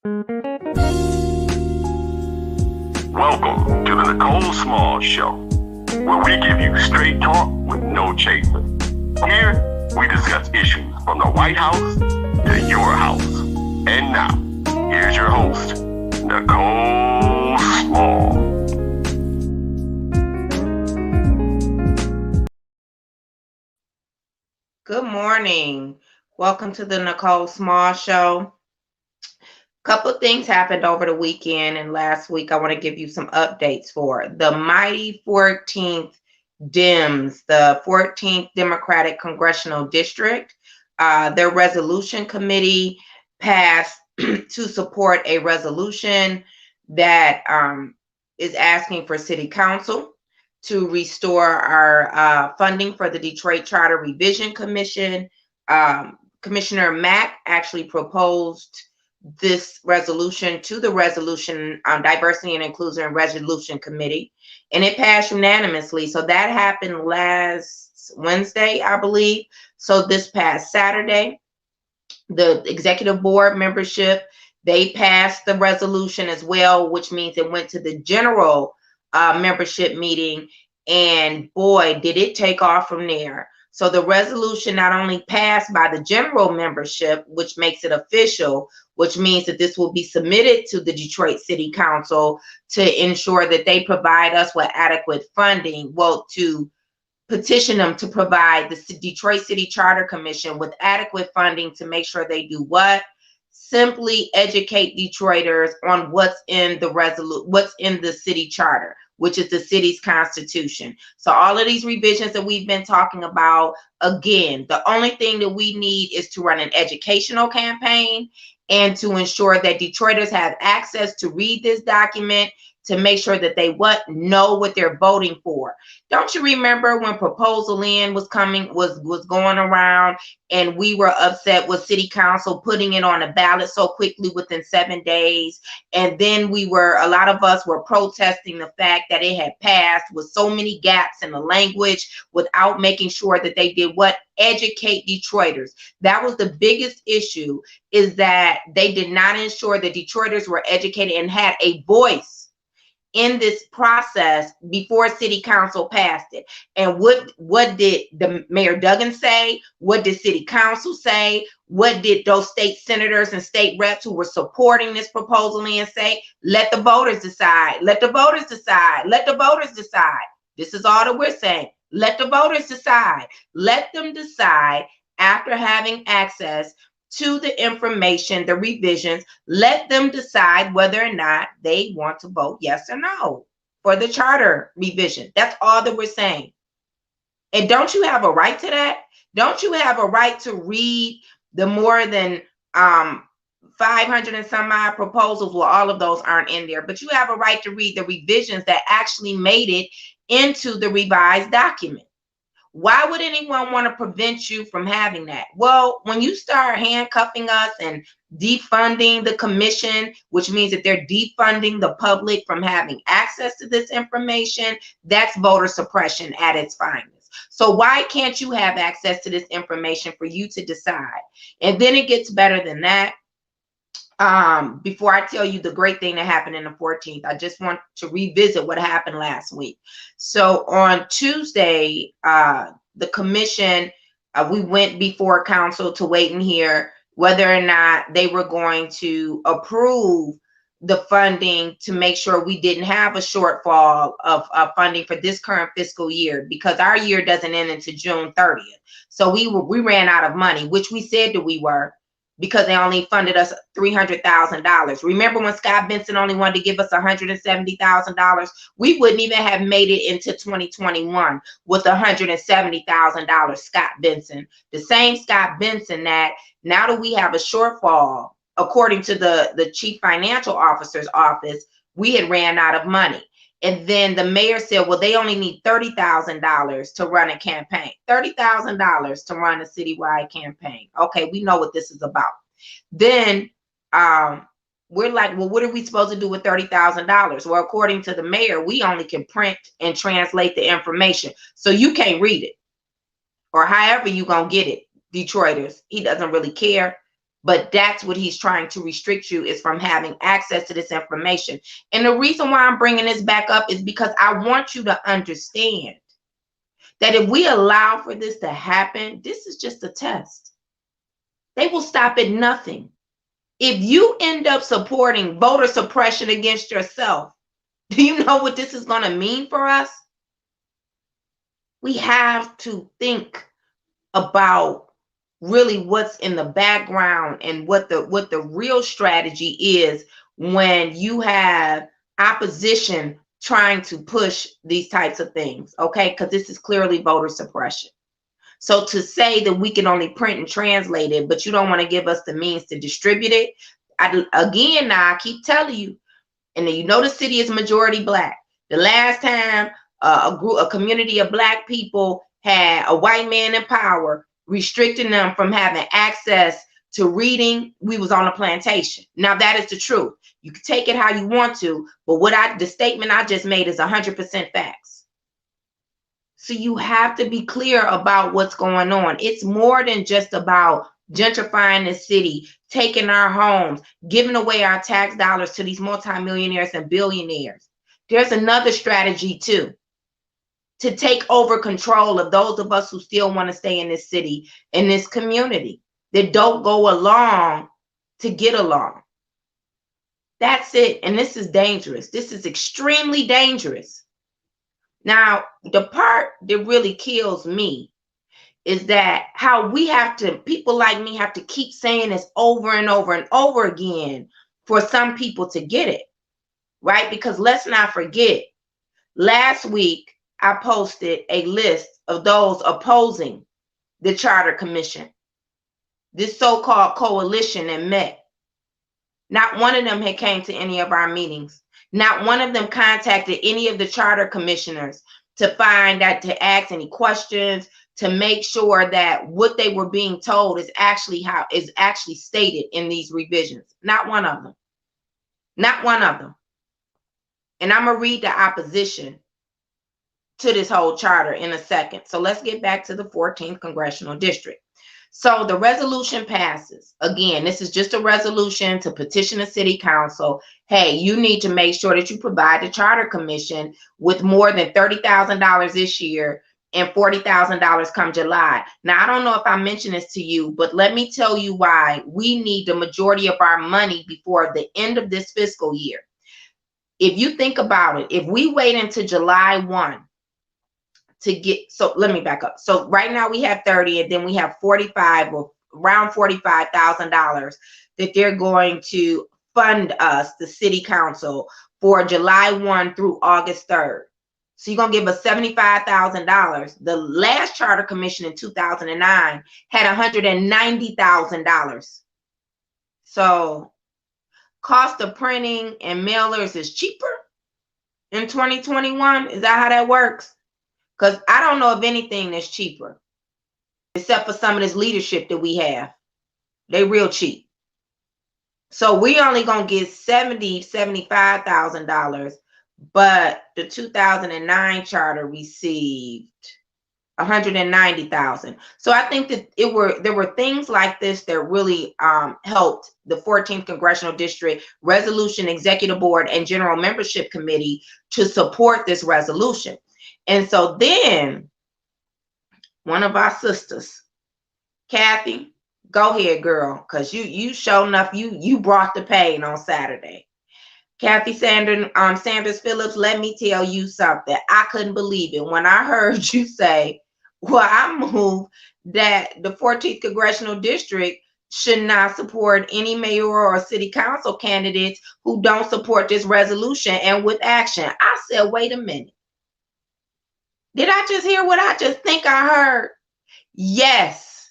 Welcome to the Nicole Small Show, where we give you straight talk with no chaser. Here, we discuss issues from the White House to your house. And now, here's your host, Nicole Small. Good morning. Welcome to the Nicole Small Show. Couple of things happened over the weekend and last week. I want to give you some updates for the mighty 14th Dems, the 14th Democratic Congressional District. Their resolution committee passed to support a resolution that is asking for City Council to restore our funding for the Detroit Charter Revision Commission. Commissioner Mack actually proposed this resolution to the resolution Diversity and Inclusion Resolution Committee, and it passed unanimously. So that happened last Wednesday, I believe. So this past Saturday, the executive board membership, they passed the resolution as well, which means it went to the general membership meeting, and boy, did it take off from there. So the resolution not only passed by the general membership, which makes it official, which means that this will be submitted to the Detroit City Council to ensure that they provide us with adequate funding. Well, to petition them to provide the Detroit City Charter Commission with adequate funding to make sure they do what? Simply educate Detroiters on what's in the city charter, which is the city's constitution. So all of these revisions that we've been talking about, again, the only thing that we need is to run an educational campaign and to ensure that Detroiters have access to read this document, to make sure that they know what they're voting for. Don't you remember when Proposal N was going around, and we were upset with City Council putting it on a ballot so quickly within 7 days? And then a lot of us were protesting the fact that it had passed with so many gaps in the language without making sure that they did what? Educate Detroiters. That was the biggest issue, is that they did not ensure that Detroiters were educated and had a voice in this process before City Council passed it. And what did the Mayor Duggan say? What did City Council say? What did those state senators and state reps who were supporting this proposal say? Let the voters decide. Let the voters decide. Let the voters decide. This is all that we're saying. Let the voters decide. Let them decide after having access to the information, the revisions. Let them decide whether or not they want to vote yes or no for the charter revision. That's all that we're saying. And don't you have a right to that? Don't you have a right to read the more than 500 and some odd proposals? Well, all of those aren't in there, but you have a right to read the revisions that actually made it into the revised document. Why would anyone want to prevent you from having that? Well, when you start handcuffing us and defunding the commission, which means that they're defunding the public from having access to this information, that's voter suppression at its finest. So why can't you have access to this information for you to decide? And then it gets better than that. Before I tell you the great thing that happened in the 14th, I just want to revisit what happened last week. So on Tuesday, the commission, we went before council to wait and hear whether or not they were going to approve the funding to make sure we didn't have a shortfall of funding for this current fiscal year, because our year doesn't end until June 30th. So we ran out of money, which we said that we were, because they only funded us $300,000. Remember when Scott Benson only wanted to give us $170,000? We wouldn't even have made it into 2021 with $170,000. Scott Benson, the same Scott Benson that now that we have a shortfall, according to the chief financial officer's office, we had ran out of money. And then the mayor said, well, they only need $30,000 to run a campaign. $30,000 to run a citywide campaign. Okay, we know what this is about. Then we're like, well, what are we supposed to do with $30,000? Well, according to the mayor, we only can print and translate the information. So you can't read it. Or however you're going to get it, Detroiters. He doesn't really care. But that's what he's trying to restrict you, is from having access to this information. And the reason why I'm bringing this back up is because I want you to understand that if we allow for this to happen, this is just a test. They will stop at nothing. If you end up supporting voter suppression against yourself, do you know what this is going to mean for us? We have to think about really what's in the background and what the real strategy is when you have opposition trying to push these types of things, okay? Because this is clearly voter suppression. So to say that we can only print and translate it, but you don't want to give us the means to distribute it, again, now I keep telling you, and you know the city is majority Black. The last time a community of Black people had a white man in power restricting them from having access to reading, we was on a plantation. Now that is the truth. You can take it how you want to, but the statement I just made is 100% facts. So you have to be clear about what's going on. It's more than just about gentrifying the city, taking our homes, giving away our tax dollars to these multimillionaires and billionaires. There's another strategy too, to take over control of those of us who still want to stay in this city, in this community, that don't go along to get along. That's it. And this is dangerous. This is extremely dangerous. Now, the part that really kills me is that how we have to, people like me have to keep saying this over and over and over again for some people to get it, right? Because let's not forget, last week I posted a list of those opposing the Charter Commission, this so-called coalition that met. Not one of them had came to any of our meetings. Not one of them contacted any of the charter commissioners to find out, to ask any questions, to make sure that what they were being told is actually stated in these revisions. Not one of them. Not one of them. And I'm going to read the opposition to this whole charter in a second. So let's get back to the 14th Congressional District. So the resolution passes. Again, this is just a resolution to petition the city council. Hey, you need to make sure that you provide the Charter Commission with more than $30,000 this year and $40,000 come July. Now, I don't know if I mentioned this to you, but let me tell you why we need the majority of our money before the end of this fiscal year. If you think about it, if we wait until July 1 to get, so let me back up. So right now we have 30, and then we have 45, or around $45,000 that they're going to fund us, the city council, for July 1 through August 3rd. So you're going to give us $75,000. The last charter commission in 2009 had $190,000. So cost of printing and mailers is cheaper in 2021. Is that how that works? Because I don't know of anything that's cheaper, except for some of this leadership that we have. They real cheap. So we only going to get $75,000, but the 2009 charter received $190,000. So I think that there were things like this that really helped the 14th Congressional District Resolution Executive Board and General Membership Committee to support this resolution. And so then one of our sisters, Kathy, go ahead, girl, because you show enough, you brought the pain on Saturday. Kathy Sanders Phillips, let me tell you something. I couldn't believe it when I heard you say, well, I move that the 14th Congressional District should not support any mayor or city council candidates who don't support this resolution and with action. I said, wait a minute. Did I just hear what I just think I heard? Yes.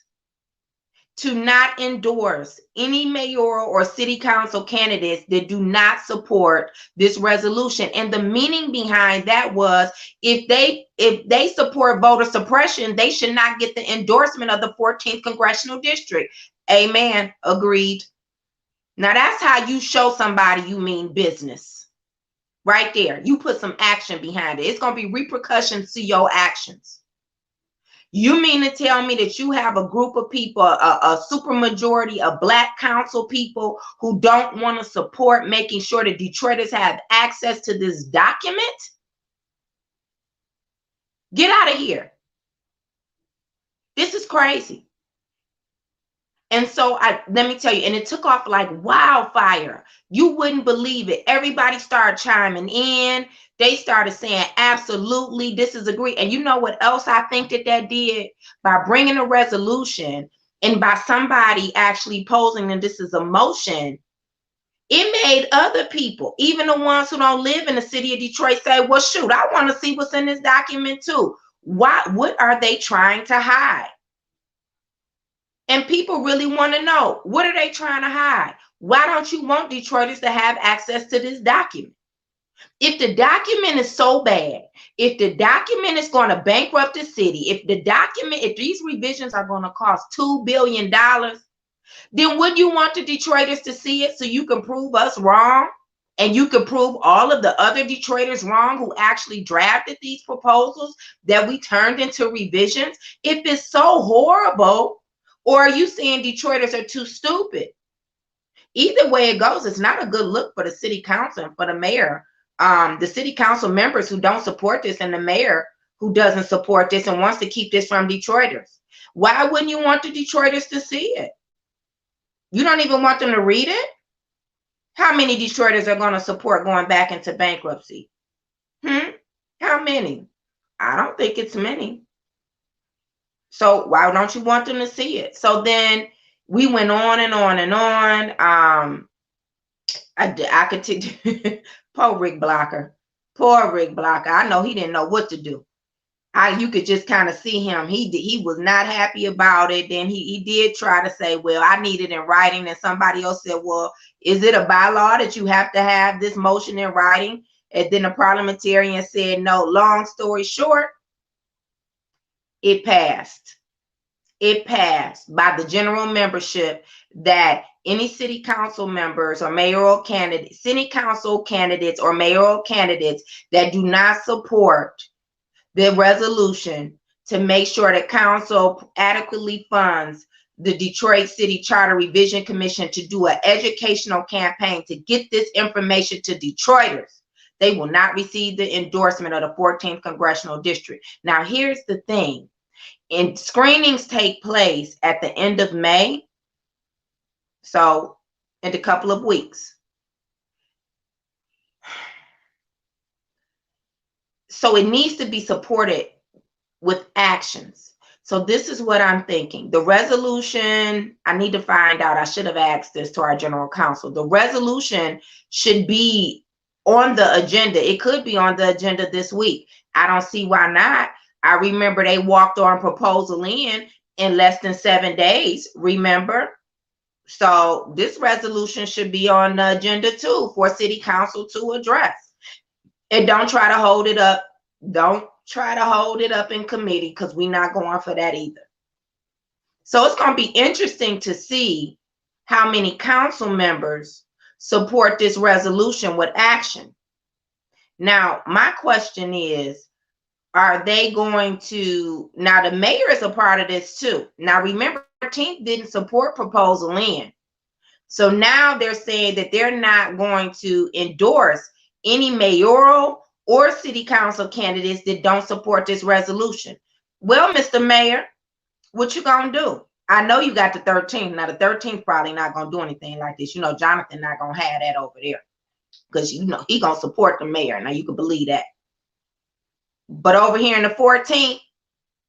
To not endorse any mayoral or city council candidates that do not support this resolution. And the meaning behind that was, if they support voter suppression, they should not get the endorsement of the 14th Congressional District. Amen. Agreed. Now that's how you show somebody you mean business. Right there. You put some action behind it. It's going to be repercussions to your actions. You mean to tell me that you have a group of people, a super majority of Black council people who don't want to support making sure that Detroiters have access to this document? Get out of here. This is crazy. And so let me tell you, and it took off like wildfire. You wouldn't believe it. Everybody started chiming in. They started saying, absolutely, this is agreed. And you know what else I think that did? By bringing a resolution and by somebody actually posing that this is a motion, it made other people, even the ones who don't live in the city of Detroit, say, well, shoot, I want to see what's in this document too. What are they trying to hide? And people really want to know, what are they trying to hide? Why don't you want Detroiters to have access to this document? If the document is so bad, if the document is going to bankrupt the city, if these revisions are going to cost $2 billion, then would you want the Detroiters to see it so you can prove us wrong? And you can prove all of the other Detroiters wrong who actually drafted these proposals that we turned into revisions? If it's so horrible, or are you saying Detroiters are too stupid? Either way it goes, it's not a good look for the city council and for the mayor. The city council members who don't support this and the mayor who doesn't support this and wants to keep this from Detroiters. Why wouldn't you want the Detroiters to see it? You don't even want them to read it? How many Detroiters are going to support going back into bankruptcy? How many? I don't think it's many. So why don't you want them to see it? So then we went on and on and on. I could take poor Rick Blocker. Poor Rick Blocker. I know he didn't know what to do. You could just kind of see him. He was not happy about it. Then he did try to say, well, I need it in writing. And somebody else said, well, is it a bylaw that you have to have this motion in writing? And then the parliamentarian said, no. Long story short, it passed. It passed by the general membership that any city council members or mayoral candidates, city council candidates or mayoral candidates that do not support the resolution to make sure that council adequately funds the Detroit City Charter Revision Commission to do an educational campaign to get this information to Detroiters, they will not receive the endorsement of the 14th Congressional District. Now, here's the thing. And screenings take place at the end of May, so in a couple of weeks. So it needs to be supported with actions. So this is what I'm thinking. The resolution, I need to find out. I should have asked this to our general counsel. The resolution should be on the agenda. It could be on the agenda this week. I don't see why not. I remember they walked our proposal in less than 7 days, remember? So this resolution should be on the agenda too for city council to address. And don't try to hold it up. Don't try to hold it up in committee because we're not going for that either. So it's going to be interesting to see how many council members support this resolution with action. Now, my question is, are they going to, now the mayor is a part of this too. Now remember, 13th didn't support proposal in. So now they're saying that they're not going to endorse any mayoral or city council candidates that don't support this resolution. Well, Mr. Mayor, what you gonna do? I know you got the 13th. Now the 13th probably not gonna do anything like this. You know, Jonathan not gonna have that over there because you know he gonna support the mayor. Now you can believe that. But over here in the 14th,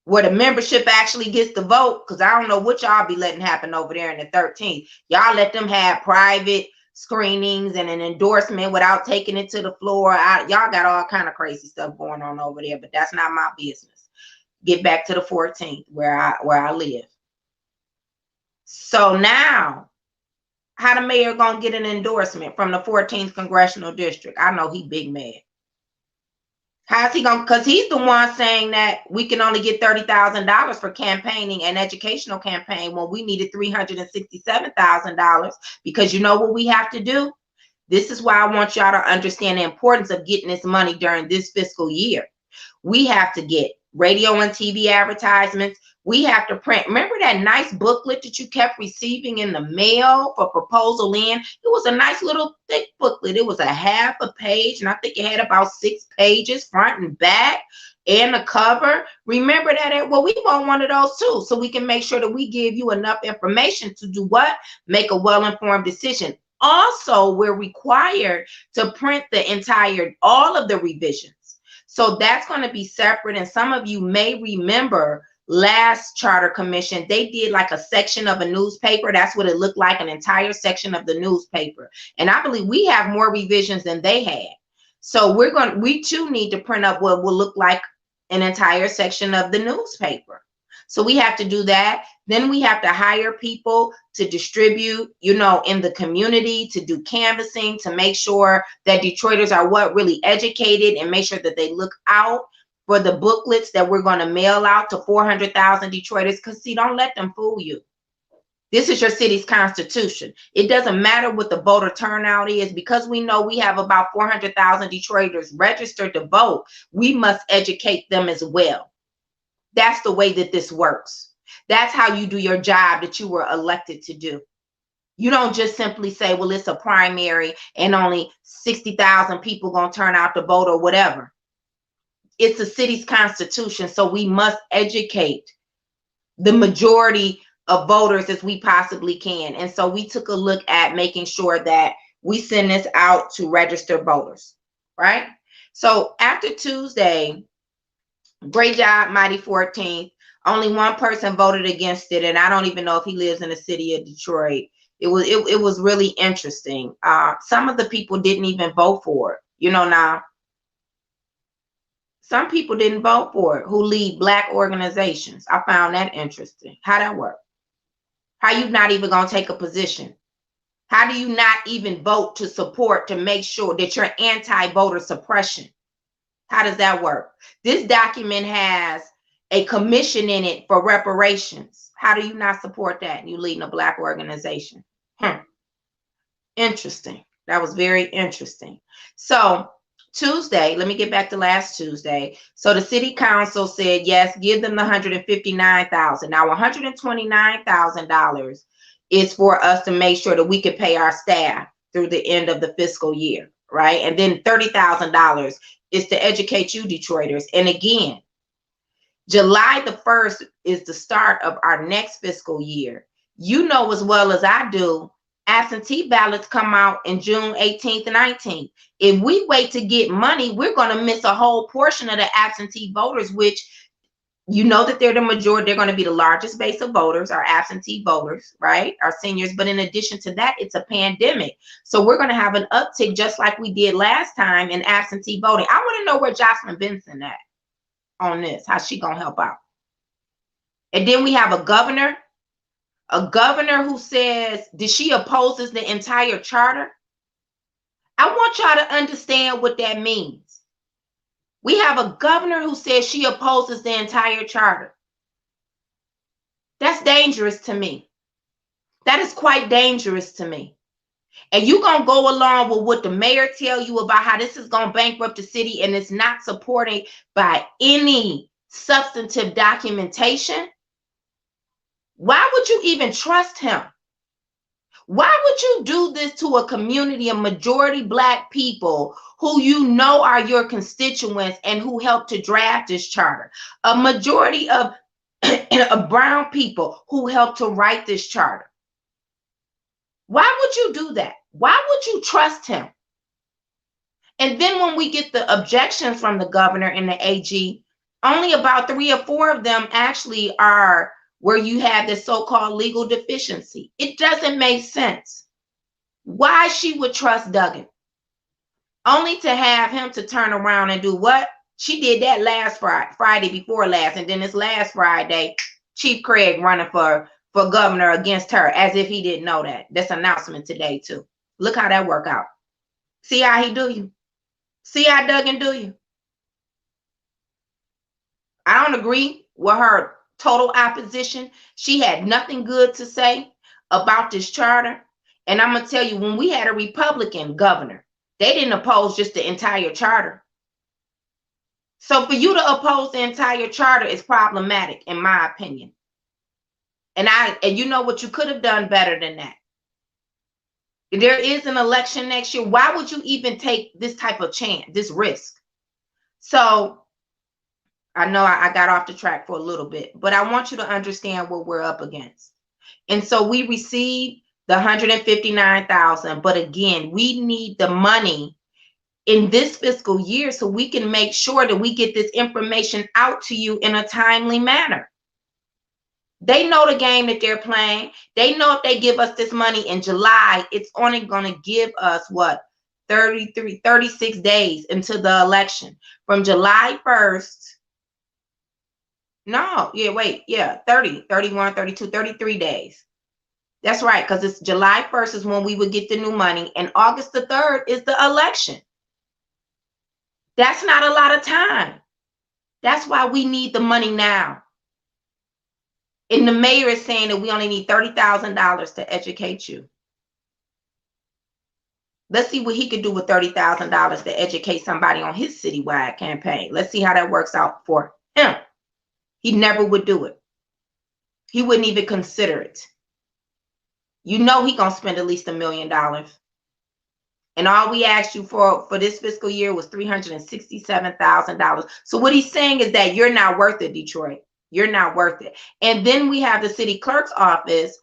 where the membership actually gets the vote, because I don't know what y'all be letting happen over there in the 13th. Y'all let them have private screenings and an endorsement without taking it to the floor. Y'all got all kind of crazy stuff going on over there, but that's not my business. Get back to the 14th where I live. So now, how the mayor gonna get an endorsement from the 14th Congressional District? I know he big mad. How's he going? Because he's the one saying that we can only get $30,000 for campaigning and educational campaign when we needed $367,000. Because you know what we have to do? This is why I want y'all to understand the importance of getting this money during this fiscal year. We have to get radio and TV advertisements. We have to print. Remember that nice booklet that you kept receiving in the mail for proposal in? It was a nice little thick booklet. It was a half a page, and I think it had about 6 pages, front and back, and a cover. Remember that? Well, we want one of those too, so we can make sure that we give you enough information to do what? Make a well-informed decision. Also, we're required to print all of the revisions. So that's going to be separate. And some of you may remember last charter commission, they did like a section of a newspaper. That's what it looked like, an entire section of the newspaper. And I believe we have more revisions than they had. So we too need to print up what will look like an entire section of the newspaper. So we have to do that. Then we have to hire people to distribute, in the community, to do canvassing, to make sure that Detroiters are really educated, and make sure that they look out for the booklets that we're going to mail out to 400,000 Detroiters. Because see, don't let them fool you. This is your city's constitution. It doesn't matter what the voter turnout is, because we know we have about 400,000 Detroiters registered to vote. We must educate them as well. That's the way that this works. That's how you do your job that you were elected to do. You don't just simply say, well, it's a primary and only 60,000 people going to turn out to vote or whatever. It's the city's constitution, so we must educate the majority of voters as we possibly can. And so we took a look at making sure that we send this out to registered voters, right? So after Tuesday, great job, Mighty 14th. Only one person voted against it, and I don't even know if he lives in the city of Detroit. It was really interesting. Some of the people didn't even vote for it. Now, some people didn't vote for it who lead Black organizations. I found that interesting. How that work? How you not even going to take a position? How do you not even vote to support, to make sure that you're anti-voter suppression? How does that work? This document has a commission in it for reparations. How do you not support that? You leading a Black organization. Interesting. That was very interesting. So Tuesday, let me get back to last Tuesday. So the city council said, yes, give them the $159,000. Now, $129,000 is for us to make sure that we can pay our staff through the end of the fiscal year, right? And then $30,000 is to educate you Detroiters. And again, July the 1st is the start of our next fiscal year. You know as well as I do, absentee ballots come out in June 18th and 19th. If we wait to get money, we're going to miss a whole portion of the absentee voters, which that they're the majority. They're going to be the largest base of voters, our absentee voters, right? Our seniors. But in addition to that, it's a pandemic. So we're going to have an uptick just like we did last time in absentee voting. I want to know where Jocelyn Benson at on this. How's she going to help out? And then we have a governor who says, did she opposes the entire charter? I want y'all to understand what that means. We have a governor who says she opposes the entire charter. That's dangerous to me. That is quite dangerous to me. And you're going to go along with what the mayor tell you about how this is going to bankrupt the city, and it's not supported by any substantive documentation. Why would you even trust him? Why would you do this to a community of majority Black people who are your constituents and who helped to draft this charter? A majority of brown people who helped to write this charter. Why would you do that? Why would you trust him? And then when we get the objections from the governor and the AG, only about 3 or 4 of them actually are where you have this so-called legal deficiency. It doesn't make sense. Why she would trust Duggan, only to have him to turn around and do what? She did that last Friday before last, and then this last Friday, Chief Craig running for governor against her, as if he didn't know that. This announcement today too. Look how that work out. See how he do you? See how Duggan do you? I don't agree with her total opposition. She had nothing good to say about this charter. And I'm going to tell you, when we had a Republican governor, they didn't oppose just the entire charter. So for you to oppose the entire charter is problematic, in my opinion. And you know what, you could have done better than that. There is an election next year. Why would you even take this type of chance, this risk? So I know I got off the track for a little bit, but I want you to understand what we're up against. And so we received the 159,000, but again, we need the money in this fiscal year so we can make sure that we get this information out to you in a timely manner. They know the game that they're playing. They know if they give us this money in July, it's only going to give us what, 36 days until the election. From July 1st, no, yeah, wait, yeah, 30, 31, 32, 33 days. That's right, because it's July 1st is when we would get the new money, and August the 3rd is the election. That's not a lot of time. That's why we need the money now. And the mayor is saying that we only need $30,000 to educate you. Let's see what he could do with $30,000 to educate somebody on his citywide campaign. Let's see how that works out for him. He never would do it. He wouldn't even consider it. You know he gonna spend at least $1 million. And all we asked you for this fiscal year was $367,000. So what he's saying is that you're not worth it, Detroit. You're not worth it. And then we have the city clerk's office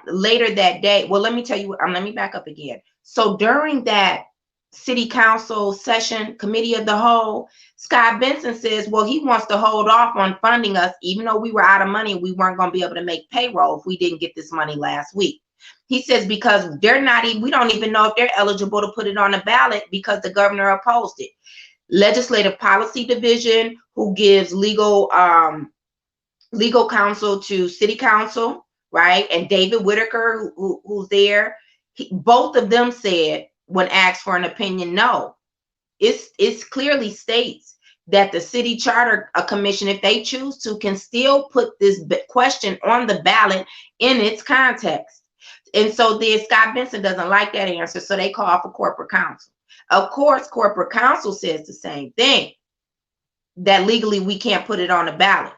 later that day. Well, let me tell you, let me back up again. So during that city council session, committee of the whole, Scott Benson says, well, he wants to hold off on funding us, even though we were out of money and we weren't going to be able to make payroll if we didn't get this money last week. He says because they're not even, we don't even know if they're eligible to put it on the ballot because the governor opposed it. Legislative Policy Division, who gives legal counsel to city council, right? And David Whitaker, who's there, both of them said when asked for an opinion, no. It's clearly states that the city charter commission, if they choose to, can still put this question on the ballot in its context. And so then Scott Benson doesn't like that answer, so they call for corporate counsel. Of course, corporate counsel says the same thing, that legally we can't put it on the ballot.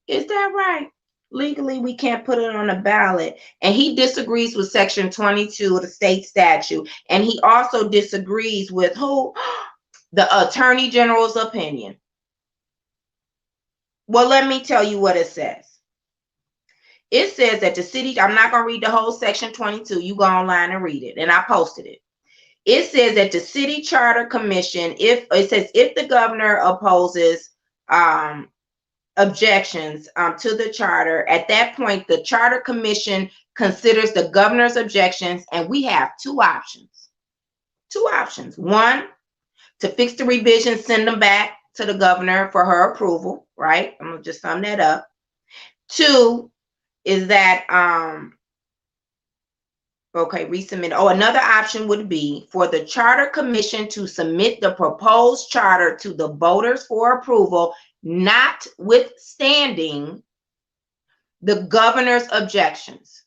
Is that right? Legally, we can't put it on the ballot. And he disagrees with Section 22 of the state statute. And he also disagrees with who? The Attorney General's opinion. Well, let me tell you what it says. It says that the city, I'm not going to read the whole Section 22. You go online and read it. And I posted it. It says that the city charter commission, if the governor opposes objections to the charter, at that point the charter commission considers the governor's objections, and we have two options. One, to fix the revisions, send them back to the governor for her approval, right? I'm gonna just sum that up. Two is that resubmit. Another option would be for the charter commission to submit the proposed charter to the voters for approval, notwithstanding the governor's objections.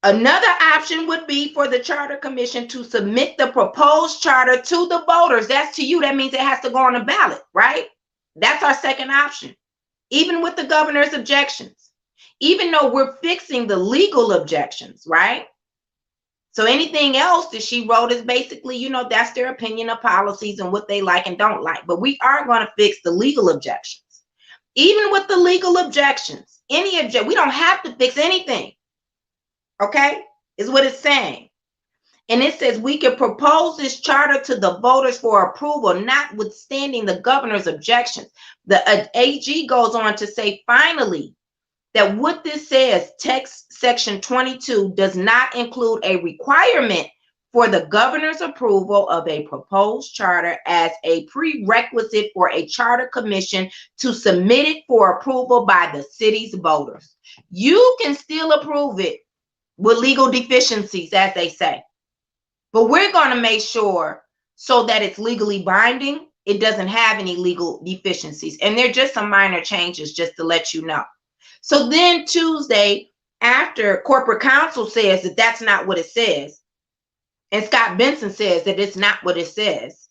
Another option would be for the charter commission to submit the proposed charter to the voters. That's to you. That means it has to go on the ballot, right? That's our second option, even with the governor's objections, even though we're fixing the legal objections, right? So anything else that she wrote is basically, that's their opinion of policies and what they like and don't like. But we are going to fix the legal objections. Even with the legal objections, we don't have to fix anything. Okay? Is what it's saying. And it says we can propose this charter to the voters for approval, notwithstanding the governor's objections. The AG goes on to say, finally, that what this says, text section 22 does not include a requirement for the governor's approval of a proposed charter as a prerequisite for a charter commission to submit it for approval by the city's voters. You can still approve it with legal deficiencies, as they say. But we're going to make sure so that it's legally binding, it doesn't have any legal deficiencies. And they're just some minor changes, just to let you know. So then Tuesday, after corporate counsel says that that's not what it says, and Scott Benson says that it's not what it says,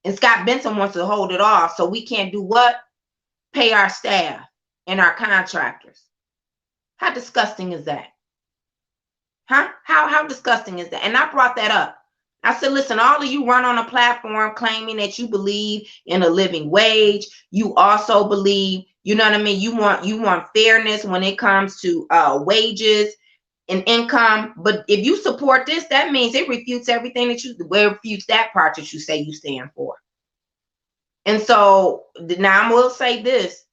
And Scott Benson wants to hold it off, so we can't do what? Pay our staff and our contractors. How disgusting is that? Huh? How disgusting is that? And I brought that up. I said, listen, all of you run on a platform claiming that you believe in a living wage. You also believe, you know what I mean? You want fairness when it comes to wages and income. But if you support this, that means it refutes everything that refutes that part that you say you stand for. And so now I will say this.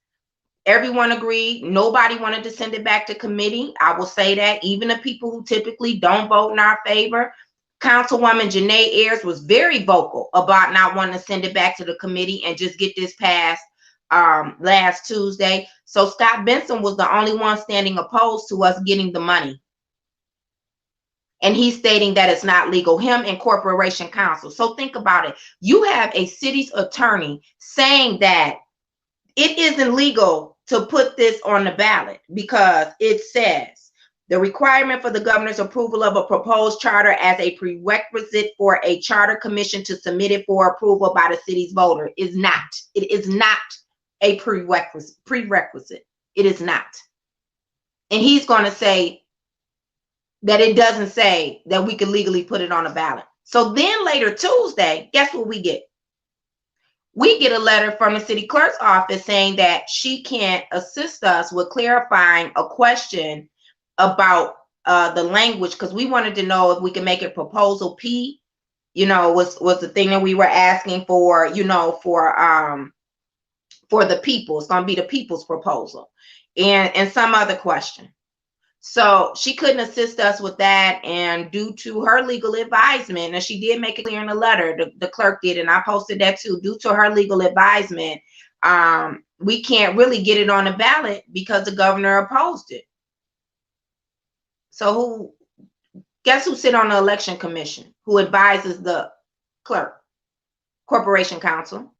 Everyone agreed. Nobody wanted to send it back to committee. I will say that. Even the people who typically don't vote in our favor. Councilwoman Janae Ayers was very vocal about not wanting to send it back to the committee and just get this passed last Tuesday. So Scott Benson was the only one standing opposed to us getting the money. And he's stating that it's not legal, him and Corporation Counsel. So think about it. You have a city's attorney saying that it isn't legal to put this on the ballot because it says the requirement for the governor's approval of a proposed charter as a prerequisite for a charter commission to submit it for approval by the city's voter is not. It is not a prerequisite. It is not. And he's going to say that it doesn't say that we can legally put it on a ballot. So then later Tuesday, guess what we get? We get a letter from the city clerk's office saying that she can't assist us with clarifying a question about the language, because we wanted to know if we can make it proposal P, was the thing that we were asking for, for the people. It's going to be the people's proposal and some other question. So she couldn't assist us with that, and due to her legal advisement, and she did make it clear in the letter, the clerk did, and I posted that too, due to her legal advisement, we can't really get it on the ballot because the governor opposed it. So guess who sit on the election commission, who advises the clerk? Corporation Counsel.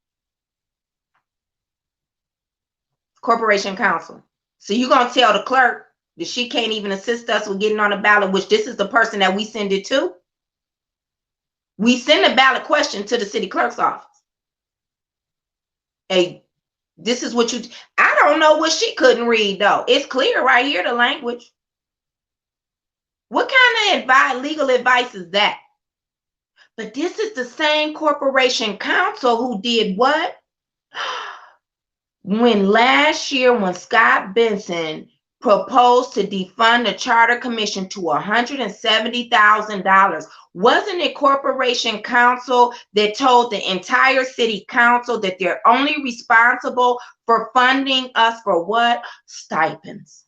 Corporation Counsel. So you're going to tell the clerk that she can't even assist us with getting on the ballot, which this is the person that we send it to. We send a ballot question to the city clerk's office. Hey, this is what I don't know what she couldn't read though. It's clear right here, the language. What kind of legal advice is that? But this is the same Corporation Counsel who did what? When last year, when Scott Benson proposed to defund the charter commission to $170,000. Wasn't it Corporation Counsel that told the entire city council that they're only responsible for funding us for what? Stipends.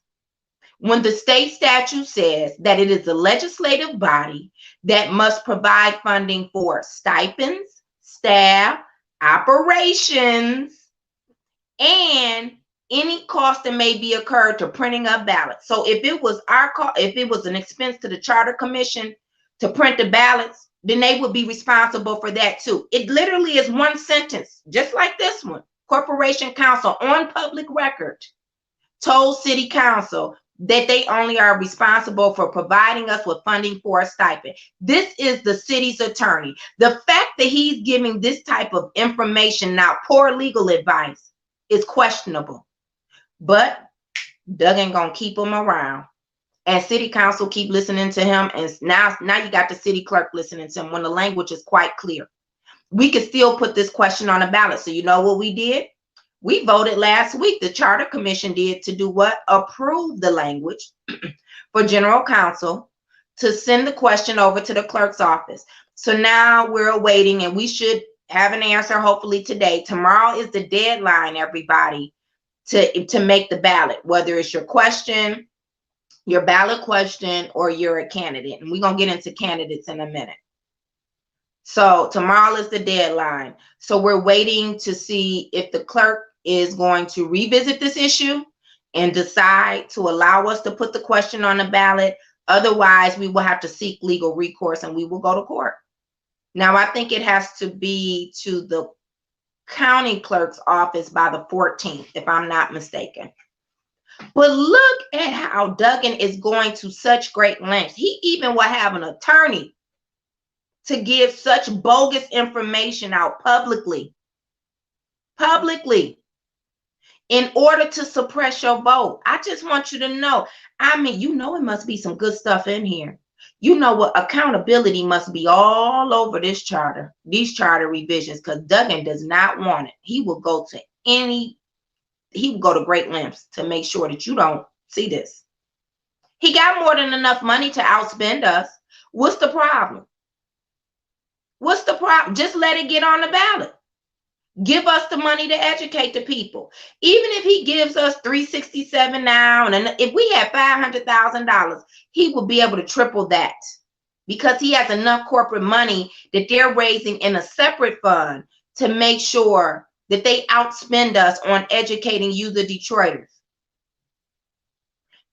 When the state statute says that it is the legislative body that must provide funding for stipends, staff, operations, and any cost that may be occurred to printing up ballots. So if it was if it was an expense to the charter commission to print the ballots, then they would be responsible for that too. It literally is one sentence, just like this one. Corporation Counsel on public record told city council that they only are responsible for providing us with funding for a stipend. This is the city's attorney. The fact that he's giving this type of information, now poor legal advice, is questionable. But Doug ain't gonna keep him around, and city council keep listening to him, and now you got the city clerk listening to him when the language is quite clear. We could still put this question on a ballot. So you know what we did? We voted last week, the charter commission did, to do what? Approve the language for general counsel to send the question over to the clerk's office. So now we're awaiting, and we should have an answer hopefully today. Tomorrow is the deadline, everybody, to make the ballot, whether it's your question, your ballot question, or you're a candidate. And we're going to get into candidates in a minute. So tomorrow is the deadline. So we're waiting to see if the clerk is going to revisit this issue and decide to allow us to put the question on the ballot. Otherwise, we will have to seek legal recourse and we will go to court. Now, I think it has to be to the county clerk's office by the 14th, if I'm not mistaken. But look at how Duggan is going to such great lengths. He even will have an attorney to give such bogus information out publicly in order to suppress your vote. I just want you to know. I mean, you know, it must be some good stuff in here. You know what? Accountability must be all over this charter, these charter revisions, because Duggan does not want it. He will go to great lengths to make sure that you don't see this. He got more than enough money to outspend us. What's the problem? What's the problem? Just let it get on the ballot. Give us the money to educate the people. Even if he gives us $367 now, and if we had $500,000, he will be able to triple that because he has enough corporate money that they're raising in a separate fund to make sure that they outspend us on educating you, the Detroiters.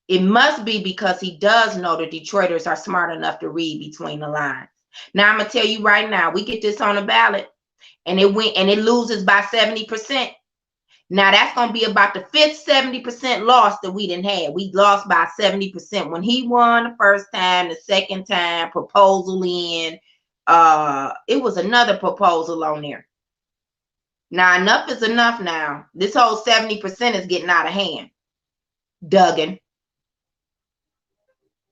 It must be because he does know the Detroiters are smart enough to read between the lines. Now, I'm going to tell you right now, we get this on the ballot, and it loses by 70%. Now that's going to be about the fifth 70% loss that we didn't have. We lost by 70% when he won the first time, the second time, proposal in. It was another proposal on there. Now enough is enough now. This whole 70% is getting out of hand. Duggan.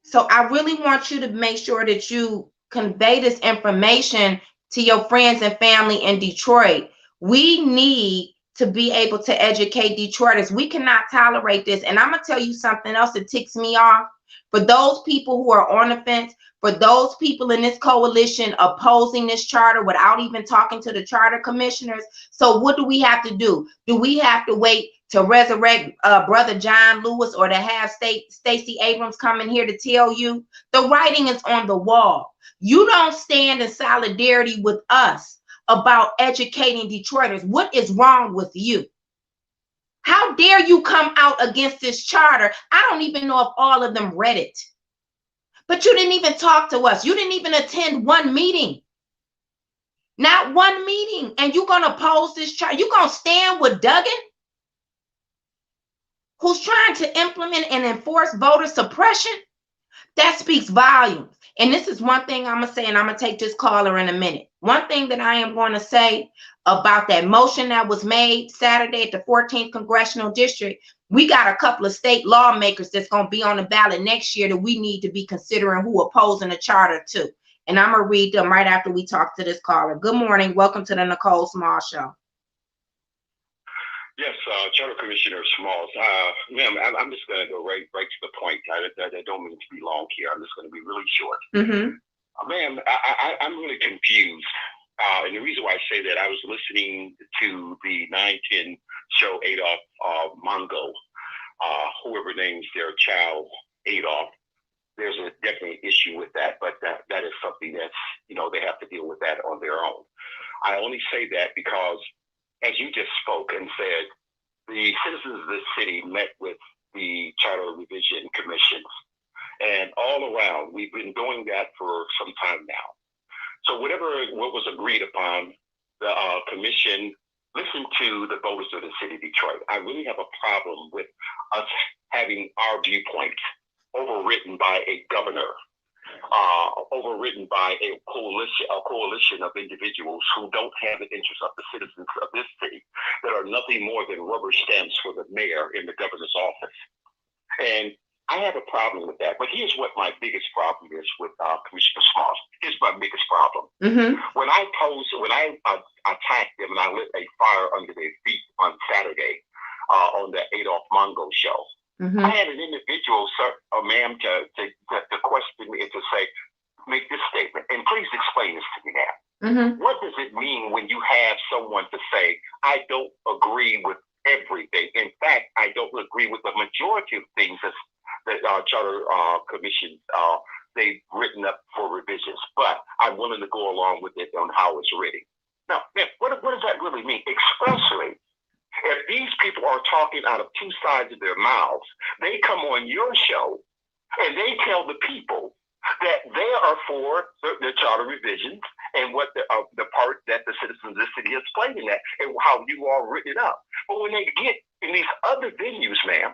So I really want you to make sure that you convey this information to your friends and family in Detroit. We need to be able to educate Detroiters. We cannot tolerate this. And I'm going to tell you something else that ticks me off. For those people who are on the fence, for those people in this coalition opposing this charter without even talking to the charter commissioners. So what do we have to do? Do we have to wait to resurrect Brother John Lewis or to have Stacey Abrams come in here to tell you? The writing is on the wall. You don't stand in solidarity with us about educating Detroiters. What is wrong with you? How dare you come out against this charter? I don't even know if all of them read it. But you didn't even talk to us. You didn't even attend one meeting. Not one meeting. And you're going to oppose this charter. You're going to stand with Duggan, who's trying to implement and enforce voter suppression? That speaks volumes. And this is one thing I'm going to say, and I'm going to take this caller in a minute. One thing that I am going to say about that motion that was made Saturday at the 14th Congressional District, we got a couple of state lawmakers that's going to be on the ballot next year that we need to be considering who opposing the charter too. And I'm going to read them right after we talk to this caller. Good morning. Welcome to the Nicole Small Show. Yes, Charter Commissioner Smalls. Ma'am, I'm just going to go right to the point. I don't mean to be long here. I'm just going to be really short. Ma'am, I'm really confused. And the reason why I say that, I was listening to the 910 show, Adolph Mongo, whoever names their child Adolph. There's a definitely issue with that, but that is something that's, they have to deal with that on their own. I only say that because, as you just spoke and said, the citizens of this city met with the Charter Revision Commission. And all around, we've been doing that for some time now. So what was agreed upon, the commission listened to the voters of the city of Detroit. I really have a problem with us having our viewpoints overwritten by a governor, overwritten by a coalition of individuals who don't have the interests of the citizens of this city, that are nothing more than rubber stamps for the mayor in the governor's office. And I have a problem with that. But here's what my biggest problem is with Commissioner Small. Here's my biggest problem. When I attacked them and I lit a fire under their feet on Saturday on the Adolph Mongo show, I had an individual, sir, or ma'am, to question me and to say, make this statement, and please explain this to me now. What does it mean when you have someone to say, I don't agree with everything? In fact, I don't agree with the majority of things that Charter Commission they've written up for revisions, but I'm willing to go along with it on how it's written. Now, what does that really mean? Expressly, if these people are talking out of two sides of their mouths, they come on your show and they tell the people that they are for the charter revisions and what the part that the citizens of the city has played in that and how you all written it up. But when they get in these other venues, ma'am,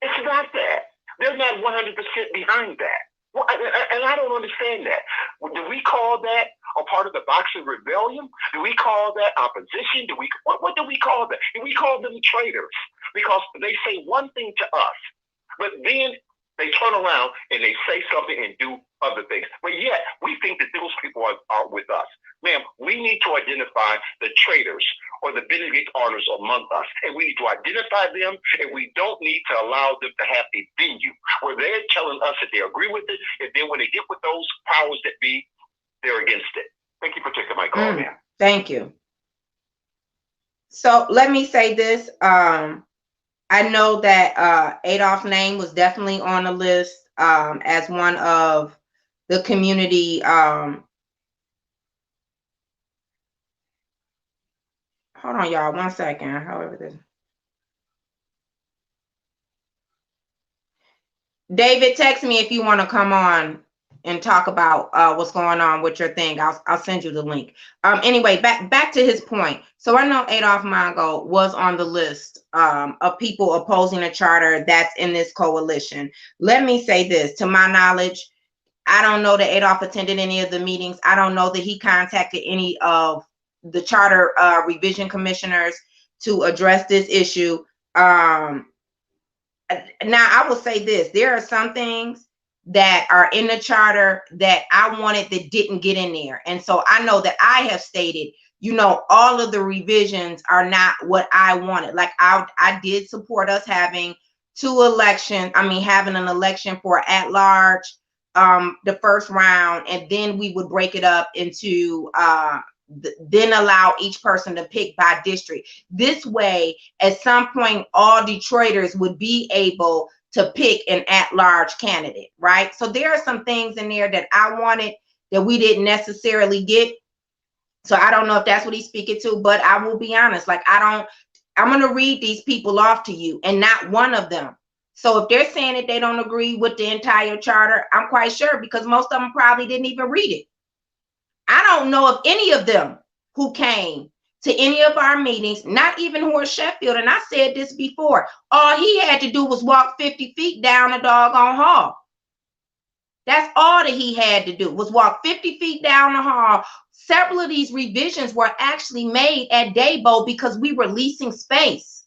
it's not that. They're not 100% behind that. Well, and I don't understand that. Do we call that are part of the Boxer Rebellion? Do we call that opposition? What do we call that? Do we call them traitors? Because they say one thing to us, but then they turn around and they say something and do other things. But yet, we think that those people are with us. Ma'am, we need to identify the traitors or the Benedict honors among us. And we need to identify them, and we don't need to allow them to have a venue where they're telling us that they agree with it, and then when they get with those powers that be, they're against it. Thank you for taking my call, ma'am. Thank you. So let me say this. I know that Adolph's name was definitely on the list as one of the community. Hold on, y'all, 1 second. However, this. David, text me if you want to come on and talk about what's going on with your thing. I'll send you the link. Anyway, back to his point. So I know Adolph Mongo was on the list of people opposing a charter that's in this coalition. Let me say this, to my knowledge, I don't know that Adolph attended any of the meetings. I don't know that he contacted any of the charter revision commissioners to address this issue. Now I will say this, there are some things that are in the charter that I wanted that didn't get in there. And so I know that I have stated, you know, all of the revisions are not what I wanted. Like I did support us having having an election for at-large, the first round, and then we would break it up into then allow each person to pick by district. This way, at some point, all Detroiters would be able to pick an at-large candidate, right? So there are some things in there that I wanted that we didn't necessarily get. So I don't know if that's what he's speaking to, but I will be honest, like I'm going to read these people off to you, and not one of them. So if they're saying that they don't agree with the entire charter, I'm quite sure, because most of them probably didn't even read it. I don't know of any of them who came to any of our meetings, not even Horace Sheffield. And I said this before, all he had to do was walk 50 feet down the doggone hall. That's all that he had to do, was walk 50 feet down the hall. Several of these revisions were actually made at Dabo because we were leasing space.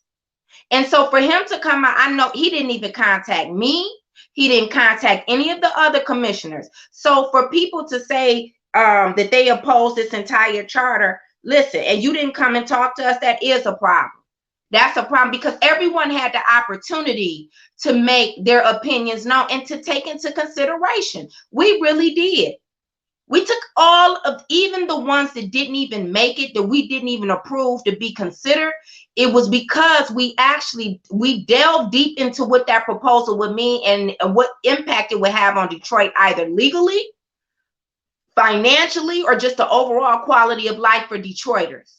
And so for him to come out, I know he didn't even contact me. He didn't contact any of the other commissioners. So for people to say that they oppose this entire charter, listen, and you didn't come and talk to us, that is a problem. That's a problem, because everyone had the opportunity to make their opinions known and to take into consideration. We really did. We took all of, even the ones that didn't even make it, that we didn't even approve to be considered. It was because we delved deep into what that proposal would mean and what impact it would have on Detroit, either legally, financially, or just the overall quality of life for Detroiters.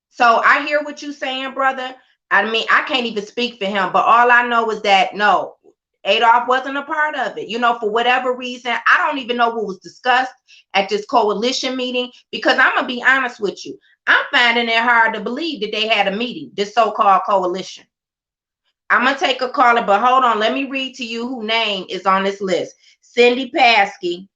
So I hear what you're saying, brother. I mean, I can't even speak for him, but all I know is that no, Adolph wasn't a part of it. You know, for whatever reason, I don't even know what was discussed at this coalition meeting, because I'm gonna be honest with you, I'm finding it hard to believe that they had a meeting, this so-called coalition. I'm gonna take a caller, but hold on, let me read to you whose name is on this list. Cindy Paskey.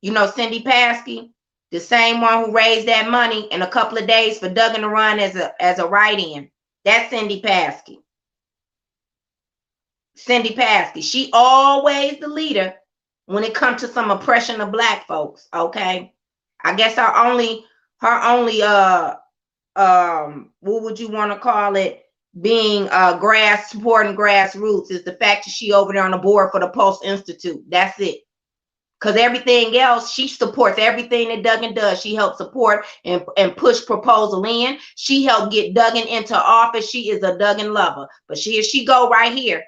You know Cindy Paskey, the same one who raised that money in a couple of days for Duggan to run as a write-in. That's Cindy Paskey. Cindy Paskey. She always the leader when it comes to some oppression of Black folks. Okay, I guess her only what would you want to call it, being supporting grassroots, is the fact that she over there on the board for the Post Institute. That's it. Because everything else, she supports everything that Duggan does. She helped support and push proposal in. She helped get Duggan into office. She is a Duggan lover. But here she go right here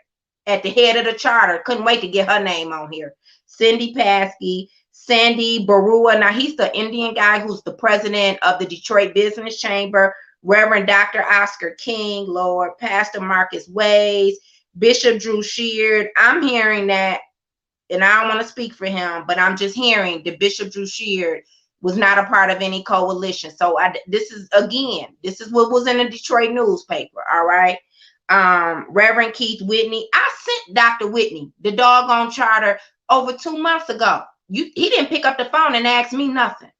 at the head of the charter. Couldn't wait to get her name on here. Cindy Paskey, Sandy Barua. Now he's the Indian guy who's the president of the Detroit Business Chamber. Reverend Dr. Oscar King, Lord, Pastor Marcus Ways, Bishop Drew Sheard. I'm hearing that, and I don't want to speak for him, but I'm just hearing that Bishop Drew Sheard was not a part of any coalition. So this is what was in the Detroit newspaper. All right. Reverend Keith Whitney. I sent Dr. Whitney the doggone charter over 2 months ago. He didn't pick up the phone and ask me nothing.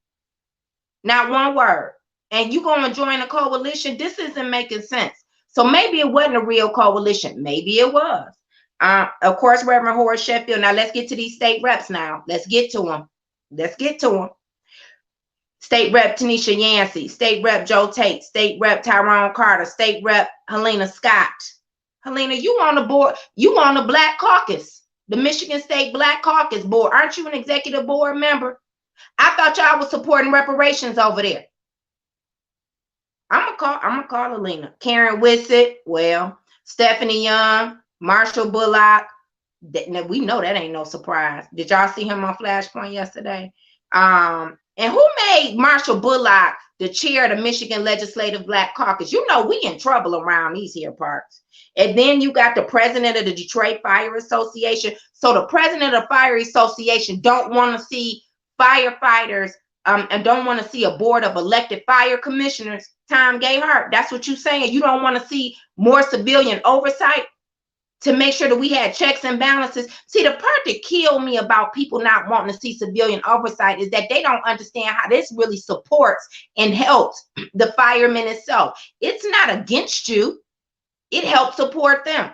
Not one word. And you going to join a coalition? This isn't making sense. So maybe it wasn't a real coalition. Maybe it was. Of course, Reverend Horace Sheffield. Now let's get to these state reps now. Let's get to them. State Rep Tanisha Yancey, State Rep Joe Tate, State Rep Tyrone Carter, State Rep Helena Scott. Helena, you on the board, you on the Black Caucus, the Michigan State Black Caucus board. Aren't you an executive board member? I thought y'all was supporting reparations over there. I'm gonna call Helena. Karen Wissett, well, Stephanie Young, Marshall Bullock. We know that ain't no surprise. Did y'all see him on Flashpoint yesterday? And who made Marshall Bullock the chair of the Michigan Legislative Black Caucus? You know we in trouble around these here parts. And then you got the president of the Detroit Fire Association. So the president of the Fire Association don't want to see firefighters and don't want to see a board of elected fire commissioners. Tom Gayhart, that's what you're saying. You don't want to see more civilian oversight to make sure that we had checks and balances. See, the part that killed me about people not wanting to see civilian oversight is that they don't understand how this really supports and helps the firemen itself. It's not against you. It helps support them.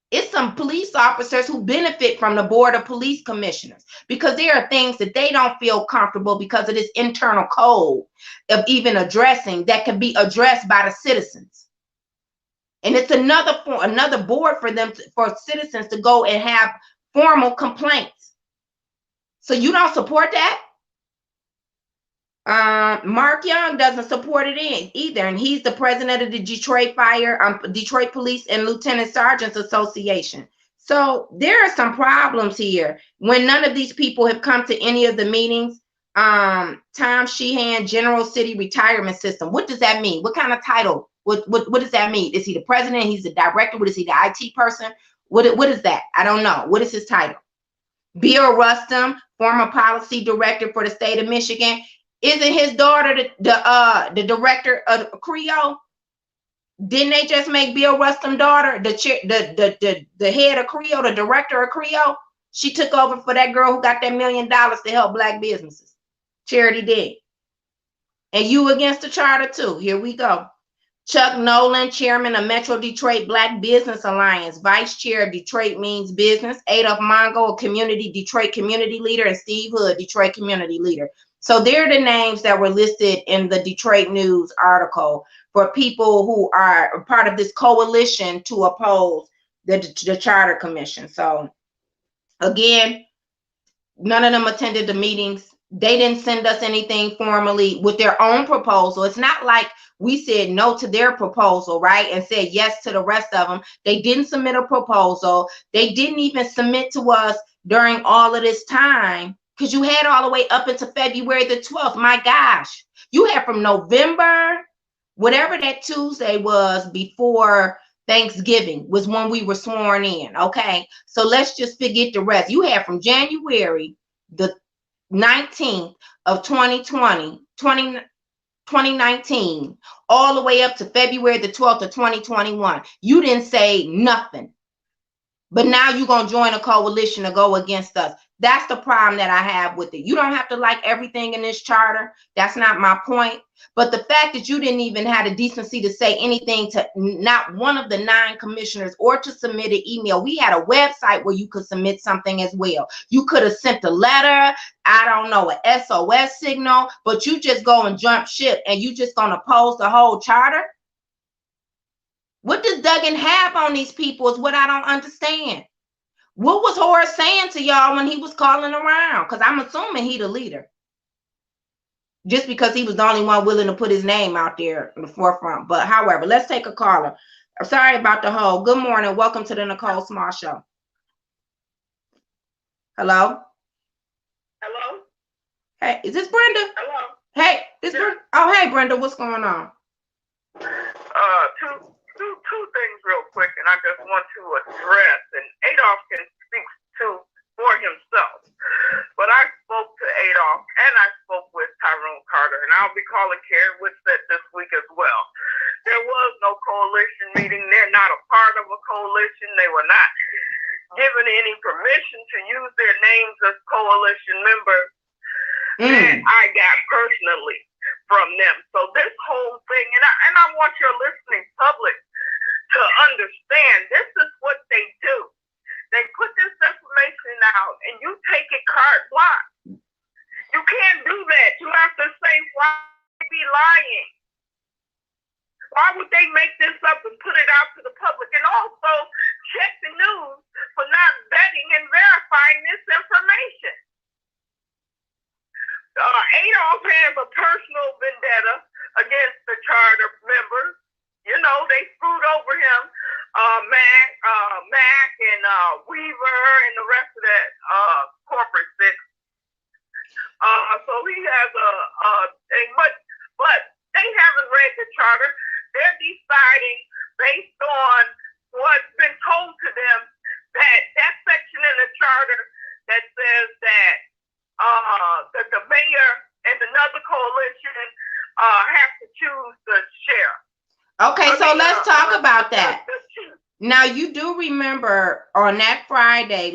It's some police officers who benefit from the Board of Police Commissioners because there are things that they don't feel comfortable because of this internal code of even addressing that can be addressed by the citizens. And it's another board for them, for citizens to go and have formal complaints. So you don't support that? Mark Young doesn't support it either, and he's the president of the Detroit Detroit Police and Lieutenant Sergeants Association. So there are some problems here when none of these people have come to any of the meetings. Tom Sheehan, General City Retirement System. What does that mean? What kind of title? What does that mean? Is he the president? He's the director? What is he, the IT person? What is that? I don't know. What is his title? Bill Rustum, former policy director for the state of Michigan. Isn't his daughter the director of CREO? Didn't they just make Bill Rustum's daughter the head of CREO, the director of CREO? She took over for that girl who got that $1 million to help Black businesses. Charity did. And you against the charter too. Here we go. Chuck Nolan, chairman of Metro Detroit Black Business Alliance, vice chair of Detroit Means Business, Adolph Mongo, a Detroit community leader, and Steve Hood, Detroit community leader. So they're the names that were listed in the Detroit News article for people who are part of this coalition to oppose the Charter Commission. So again, none of them attended the meetings. They didn't send us anything formally with their own proposal. It's not like we said no to their proposal, right? And said yes to the rest of them. They didn't submit a proposal. They didn't even submit to us during all of this time, because you had all the way up into February the 12th. My gosh, you had from November, whatever that Tuesday was before Thanksgiving was when we were sworn in. Okay, so let's just forget the rest. You had from January the 19th of 2019 all the way up to February the 12th of 2021. You didn't say nothing, but now you're going to join a coalition to go against us. That's the problem that I have with it. You don't have to like everything in this charter. That's not my point. But the fact that you didn't even have the decency to say anything to not one of the 9 commissioners or to submit an email. We had a website where you could submit something as well. You could have sent a letter, I don't know, an SOS signal, but you just go and jump ship and you just going to oppose the whole charter? What does Duggan have on these people is what I don't understand. What was Horace saying to y'all when he was calling around? Because I'm assuming he the leader. Just because he was the only one willing to put his name out there in the forefront. But however, let's take a caller. I'm sorry about the hold. Good morning. Welcome to the Nicole Small Show. Hello? Hello? Hey, is this Brenda? Hello? Hey, Brenda. Oh, hey, Brenda. What's going on? Two things real quick, and I just want to address, and Adolph can speak for himself, but I spoke to Adolph and I spoke with Tyrone Carter, and I'll be calling Karen Whitsett this week as well. There was no coalition meeting. They're not a part of a coalition. They were not given any permission to use their names as coalition members that I got personally from them. So this whole thing, and I want your listening public to understand, this is what they do. They put this information out, and you take it carte blanche. You can't do that. You have to say, why would they be lying? Why would they make this up and put it out to the public? And also check the news for not vetting and verifying this information. Adolf has a personal vendetta against the charter members. You know, they screwed over him, Mac and Weaver and the rest of that corporate six. So he has but they haven't read the charter. They're deciding based on what's been told to them that section in the charter that says that the mayor and another coalition have to choose the sheriff. Okay, so let's talk about that. Now, you do remember on that Friday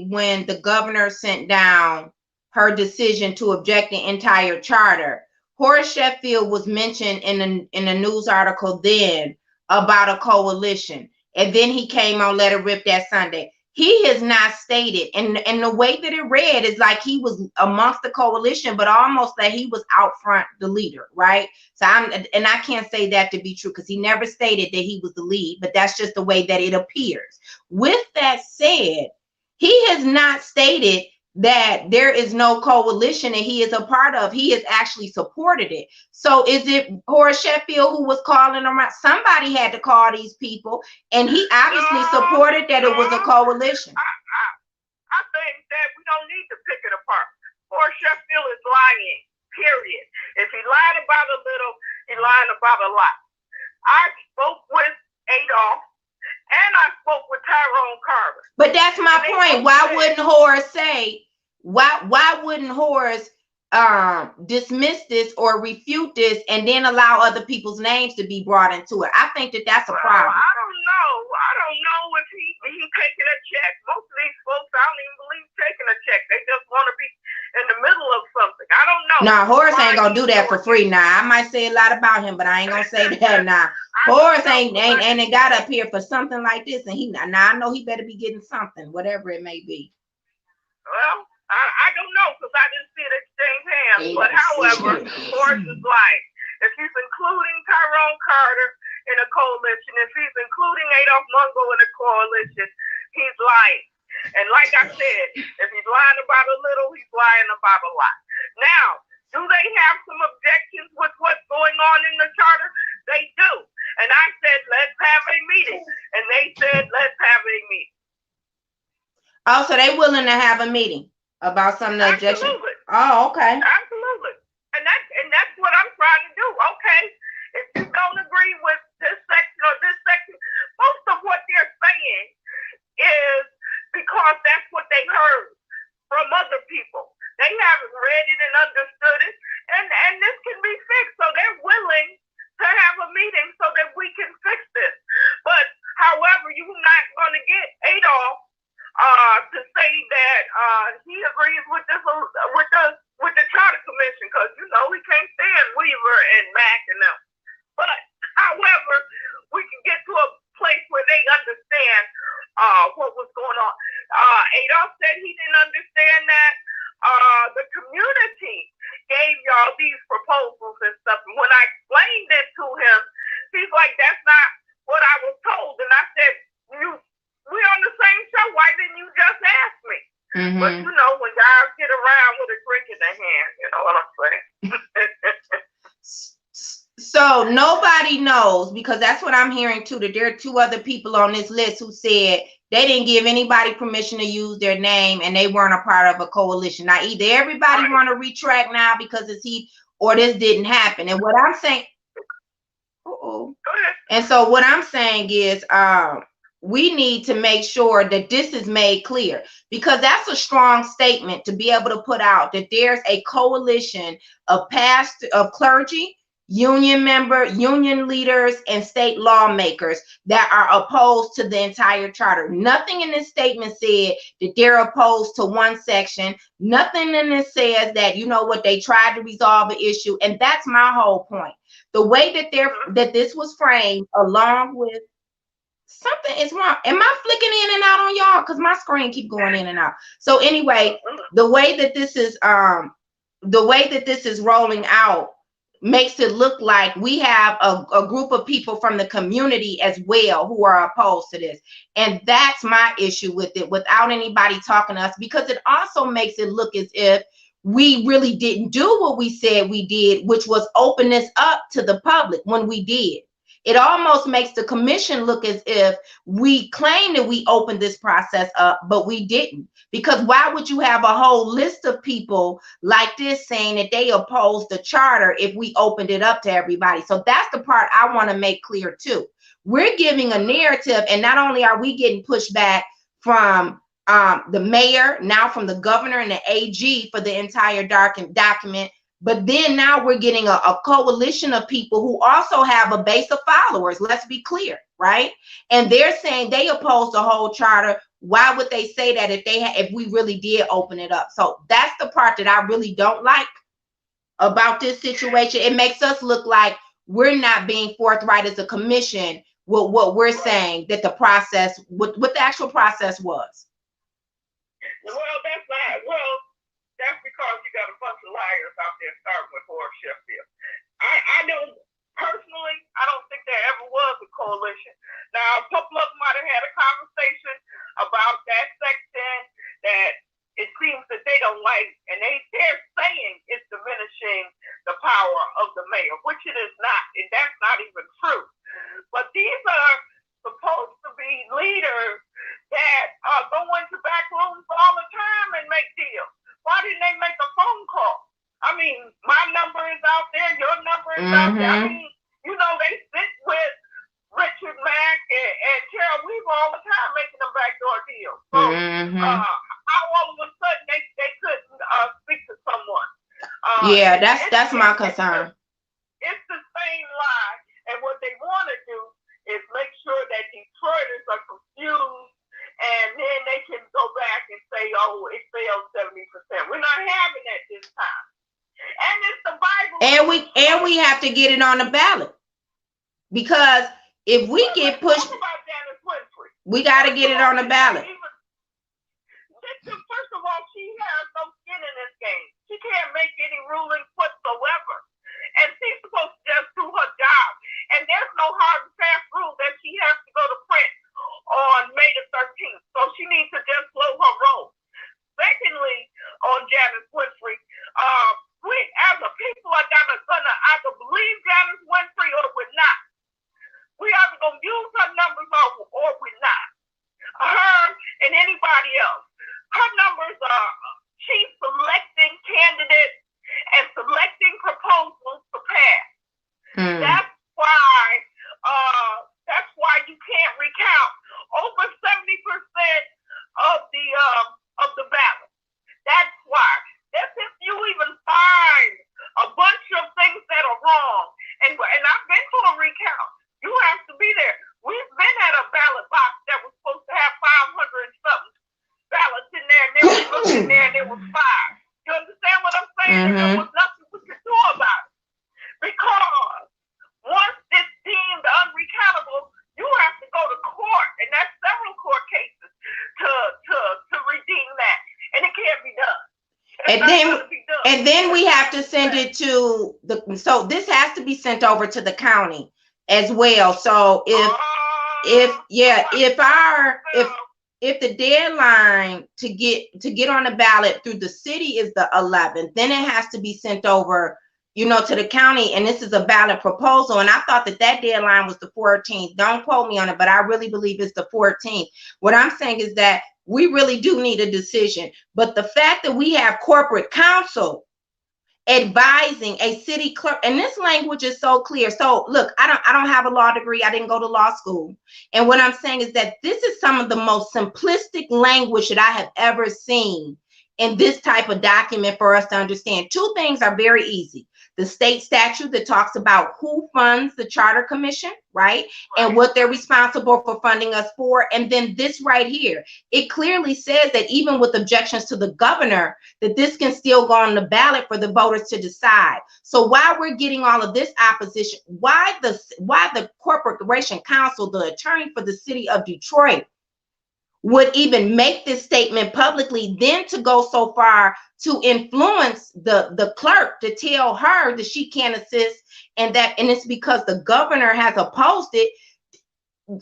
when the governor sent down her decision to object the entire charter, Horace Sheffield was mentioned in a news article then about a coalition. And then he came on Let It Rip that Sunday. He has not stated, and the way that it read is like he was amongst the coalition, but almost that he was out front the leader, right? So I can't say that to be true because he never stated that he was the lead, but that's just the way that it appears. With that said, he has not stated that there is no coalition that he is a part of. He has actually supported it. So is it Horace Sheffield who was calling them out? Somebody had to call these people, and he obviously supported that it was a coalition. I think that we don't need to pick it apart. Horace Sheffield is lying, period. If he lied about a little, he lied about a lot. I spoke with Adolf, and I spoke with Tyrone Carver. But that's my point. Why wouldn't Horace say, why wouldn't Horace dismiss this or refute this and then allow other people's names to be brought into it? I think that's a problem. I don't know if he taking a check. Most of these folks, I don't even believe taking a check. They just want to be in the middle of something. I don't know. No, Horace ain't gonna do that for free. Now, I might say a lot about him, but I ain't gonna say that now. Horace ain't got up here for something like this, and I know he better be getting something, whatever it may be. Well, I don't know because I didn't see it exchange hands. But however, Horace is lying. If he's including Tyrone Carter in a coalition, if he's including Adolf Mungo in a coalition, he's lying. And like I said, if he's lying about a little, he's lying about a lot. Now, do they have some objections with what's going on in the charter? They do. And I said, let's have a meeting. And they said, let's have a meeting. Oh, so they willing to have a meeting about some of the objections? Absolutely. Oh, okay. Absolutely. And that's what I'm trying to do. Okay. If you don't agree with this section or this section, most of what they're saying is because that's what they heard from other people. They haven't read it and understood it. And this can be fixed. So they're willing to have a meeting so that we can fix this. But however, you're not going to get Adolf to say that he agrees with this with the charter commission, because you know he can't stand Weaver and Mac and them. But however, we can get to a place where they understand what was going on. Adolf said he didn't understand that the community gave y'all these proposals and stuff. And when I explained it to him, he's like, that's not what I was told. And I said, we're on the same show. Why didn't you just ask me? Mm-hmm. But you know, when guys get around with a drink in their hand, you know what I'm saying? So nobody knows, because that's what I'm hearing too, that there are two other people on this list who said they didn't give anybody permission to use their name and they weren't a part of a coalition. Now, either everybody want to retract now because it's he, or this didn't happen. And what I'm saying, and so what I'm saying is, we need to make sure that this is made clear, because that's a strong statement to be able to put out that there's a coalition of clergy, union leaders, and state lawmakers that are opposed to the entire charter. Nothing in this statement said that they're opposed to one section. Nothing in this says that, you know what, they tried to resolve an issue. And that's my whole point. The way that this was framed, along with something is wrong. Am I flicking in and out on y'all? Because my screen keep going in and out. So anyway, the way that this is rolling out makes it look like we have a group of people from the community as well who are opposed to this. And that's my issue with it, without anybody talking to us, because it also makes it look as if we really didn't do what we said we did, which was open this up to the public when we did. It almost makes the commission look as if we claim that we opened this process up, but we didn't. Because why would you have a whole list of people like this saying that they oppose the charter if we opened it up to everybody? So that's the part I want to make clear too. We're giving a narrative, and not only are we getting pushback from the mayor, now from the governor and the AG for the entire document, but then now we're getting a coalition of people who also have a base of followers. Let's be clear, right? And they're saying they oppose the whole charter. Why would they say that if we really did open it up? So that's the part that I really don't like about this situation. It makes us look like we're not being forthright as a commission with what we're saying that the process, what the actual process was. Well, that's not. Well, that's because you got a bunch of liars out there starting with Horace Sheffield. I know personally, I don't think there ever was a coalition. Now, a couple of them might have had a conversation about that section that it seems that they don't like, and they're saying it's diminishing the power of the mayor, which it is not, and that's not even true. But these are supposed to be leaders that go into back rooms all the time and make deals. Why didn't they make a phone call? I mean, my number is out there, your number is out there. I mean, you know, they sit with Richard Mack and Carol Weaver all the time making them backdoor deals. So how all of a sudden they couldn't speak to someone? Yeah, that's my concern. It's the same lie, and what they want to do is make sure that Detroiters are confused, and then they can go back and say, oh, it failed 70%. We're not having that this time. And it's the Bible. And we have to get it on the ballot. Because if we get pushed, we got to get it on the ballot. First of all, she has no skin in this game. She can't make any rulings whatsoever. And she's supposed to just do her job. And there's no hard and fast rule that she has to go to print on May the 13th. So she needs to just slow her roll. Secondly, on Janice Winfrey, we as a people are gonna either believe Janice Winfrey or we're not. We either gonna use her numbers or we're not. Her and anybody else. Her numbers are she's selecting candidates and selecting proposals to pass. That's why you can't recount over 70% of the ballot. That's why. That's if you even find a bunch of things that are wrong. And I've been to a recount. You have to be there. We've been at a ballot box that was supposed to have 500 and something ballots in there, and then we looked in there and there was 5. You understand what I'm saying? And there was nothing we could do about it. Because once it's deemed unrecountable, you have to go to court, and that's several court cases to redeem that. And it can't be done. And then we have to send it to so this has to be sent over to the county as well. So if the deadline to get on the ballot through the city is the 11th, then it has to be sent over, to the county, and this is a ballot proposal. And I thought that deadline was the 14th. Don't quote me on it, but I really believe it's the 14th. What I'm saying is that we really do need a decision. But the fact that we have corporate counsel advising a city clerk, and this language is so clear. So look, I don't have a law degree. I didn't go to law school. And what I'm saying is that this is some of the most simplistic language that I have ever seen in this type of document for us to understand. Two things are very easy. The state statute that talks about who funds the Charter Commission, right? And what they're responsible for funding us for. And then this right here, it clearly says that even with objections to the governor, that this can still go on the ballot for the voters to decide. So while we're getting all of this opposition, why the Corporation Counsel, the attorney for the city of Detroit, would even make this statement publicly, then to go so far to influence the clerk to tell her that she can't assist, and it's because the governor has opposed it.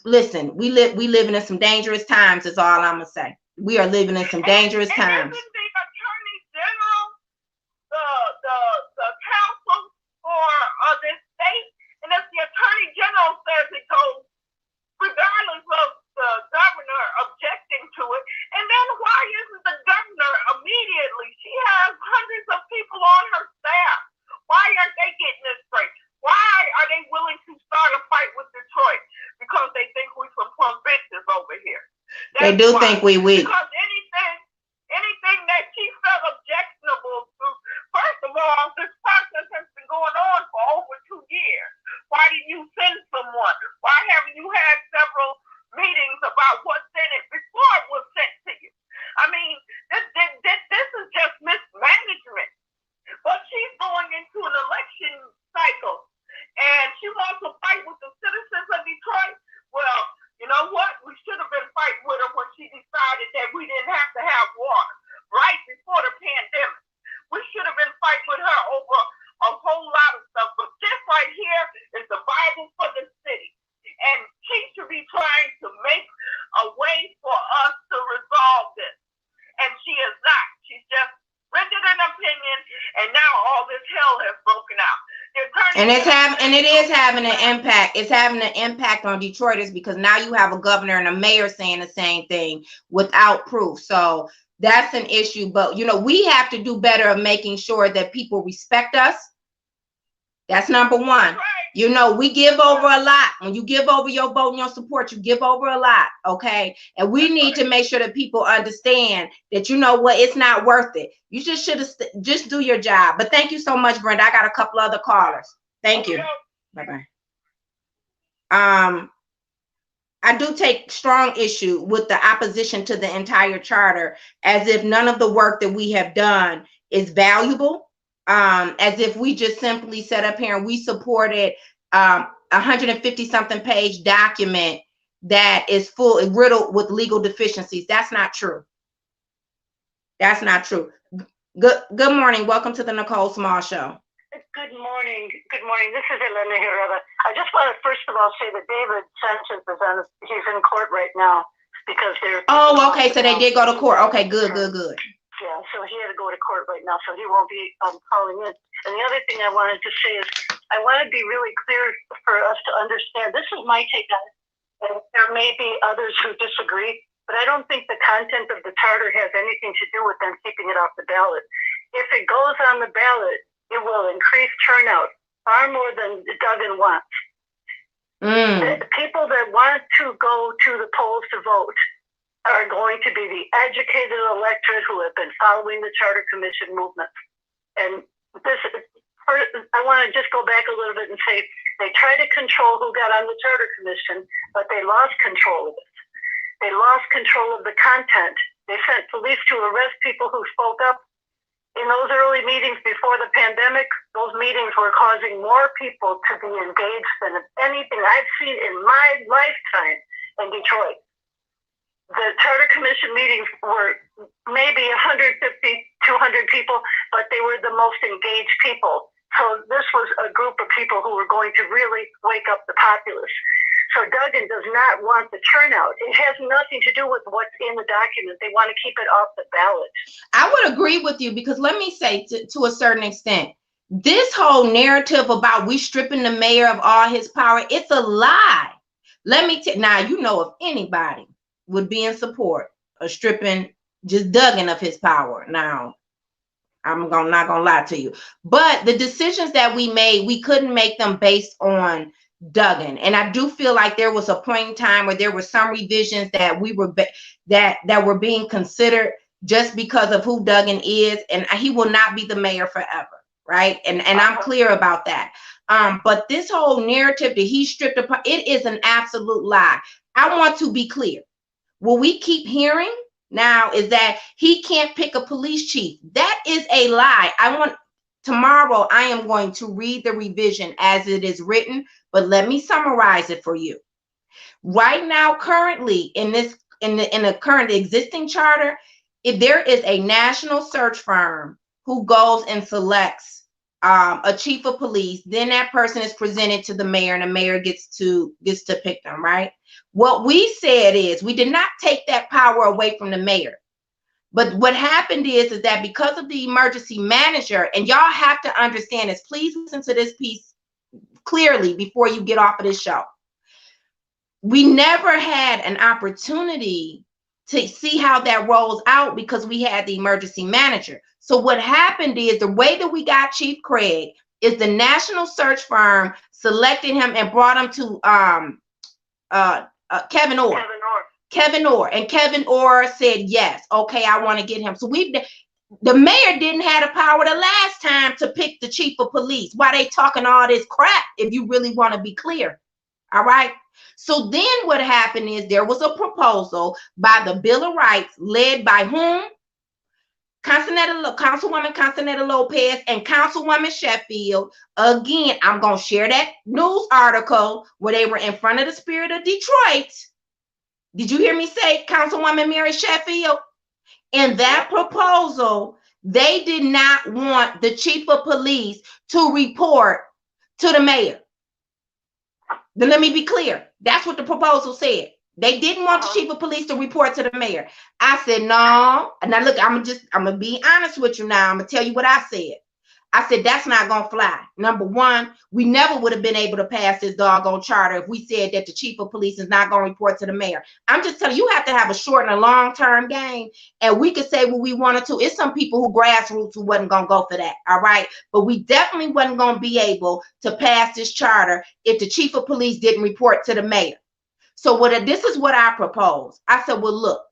Listen, we living in some dangerous times, is all I'm gonna say. We are living in some dangerous times. Isn't the attorney general the counsel for this state? And if the attorney general says it goes, regardless of the governor objecting to it, and then why isn't the governor immediately? She has hundreds of people on her staff. Why aren't they getting this straight? Why are they willing to start a fight with Detroit? Because they think we some plump bitches over here. They do think we weak. Because anything that she felt objectionable to, first of all, this process has been going on for over 2 years. Why didn't you send someone? Why haven't you had several meetings about what's in it before it was sent to you? I mean, this is just mismanagement. But she's going into an election cycle, and she wants to fight with the citizens of Detroit. Well, you know what? We should have been fighting with her when she decided that we didn't have to have water right before the pandemic. We should have been fighting with her over a whole lot of stuff. But this right here is the Bible for the city. And she should be trying to make a way for us to resolve this. And she is not. She's just rendered an opinion, and now all this hell has broken out. And it is having an impact. It's having an impact on Detroiters, because now you have a governor and a mayor saying the same thing without proof. So that's an issue. But we have to do better of making sure that people respect us. That's number one. We give over a lot. When you give over your vote and your support, you give over a lot, okay? And we need to make sure that people understand that, it's not worth it. You just should have just do your job. But thank you so much, Brenda. I got a couple other callers. Thank you. Bye-bye. I do take strong issue with the opposition to the entire charter, as if none of the work that we have done is valuable. As if we just simply set up here and we supported 150 something page document that is riddled with legal deficiencies. That's not true. That's not true. Good morning. Welcome to the Nicole Small Show. Good morning. Good morning. This is Elena Herrera. I just want to first of all say that David Sanchez he's in court right now because they're. Oh, okay. So they did go to court. Okay, good. Yeah, so he had to go to court right now, so he won't be calling in. And the other thing I wanted to say is I want to be really clear for us to understand. This is my take on it, and there may be others who disagree, but I don't think the content of the charter has anything to do with them keeping it off the ballot. If it goes on the ballot, it will increase turnout far more than Duggan wants. The people that want to go to the polls to vote are going to be the educated electorate who have been following the Charter Commission movement. And I want to just go back a little bit and say they tried to control who got on the Charter Commission, but they lost control of it. They lost control of the content. They sent police to arrest people who spoke up. In those early meetings before the pandemic, those meetings were causing more people to be engaged than anything I've seen in my lifetime in Detroit. The Charter Commission meetings were maybe 150, 200 people, but they were the most engaged people. So this was a group of people who were going to really wake up the populace. So Duggan does not want the turnout. It has nothing to do with what's in the document. They want to keep it off the ballot. I would agree with you, because let me say to a certain extent, this whole narrative about we stripping the mayor of all his power, it's a lie. Let me now, if anybody would be in support of stripping just Duggan of his power. Now, I'm not gonna lie to you, but the decisions that we made, we couldn't make them based on Duggan. And I do feel like there was a point in time where there were some revisions that we were that were being considered just because of who Duggan is, and he will not be the mayor forever, right? And I'm clear about that. But this whole narrative that he stripped apart, it is an absolute lie. I want to be clear. What we keep hearing now is that he can't pick a police chief. That is a lie. Tomorrow I am going to read the revision as it is written, but let me summarize it for you. Right now, currently in the current existing charter, if there is a national search firm who goes and selects a chief of police, then that person is presented to the mayor, and the mayor gets to pick them, right? What we said is we did not take that power away from the mayor. But what happened is that because of the emergency manager, and y'all have to understand this, please listen to this piece clearly before you get off of this show. We never had an opportunity to see how that rolls out because we had the emergency manager. So what happened is the way that we got Chief Craig is the national search firm selected him and brought him to Kevin Orr. And Kevin Orr said, yes, okay, I want to get him. So the mayor didn't have the power the last time to pick the chief of police. Why they talking all this crap if you really want to be clear? All right. So then what happened is there was a proposal by the Bill of Rights led by whom? Councilwoman Constanetta Lopez and Councilwoman Sheffield. Again, I'm going to share that news article where they were in front of the Spirit of Detroit. Did you hear me say Councilwoman Mary Sheffield? In that proposal, they did not want the chief of police to report to the mayor. Then let me be clear. That's what the proposal said. They didn't want the chief of police to report to the mayor. I said, no. Now look, I'm gonna be honest with you now. I'm gonna tell you what I said. I said, that's not going to fly. Number one, we never would have been able to pass this doggone charter if we said that the chief of police is not going to report to the mayor. I'm just telling you, you have to have a short and a long-term game. And we could say what we wanted to. It's some people who grassroots who wasn't going to go for that. All right. But we definitely wasn't going to be able to pass this charter if the chief of police didn't report to the mayor. So this is what I propose. I said, well, look.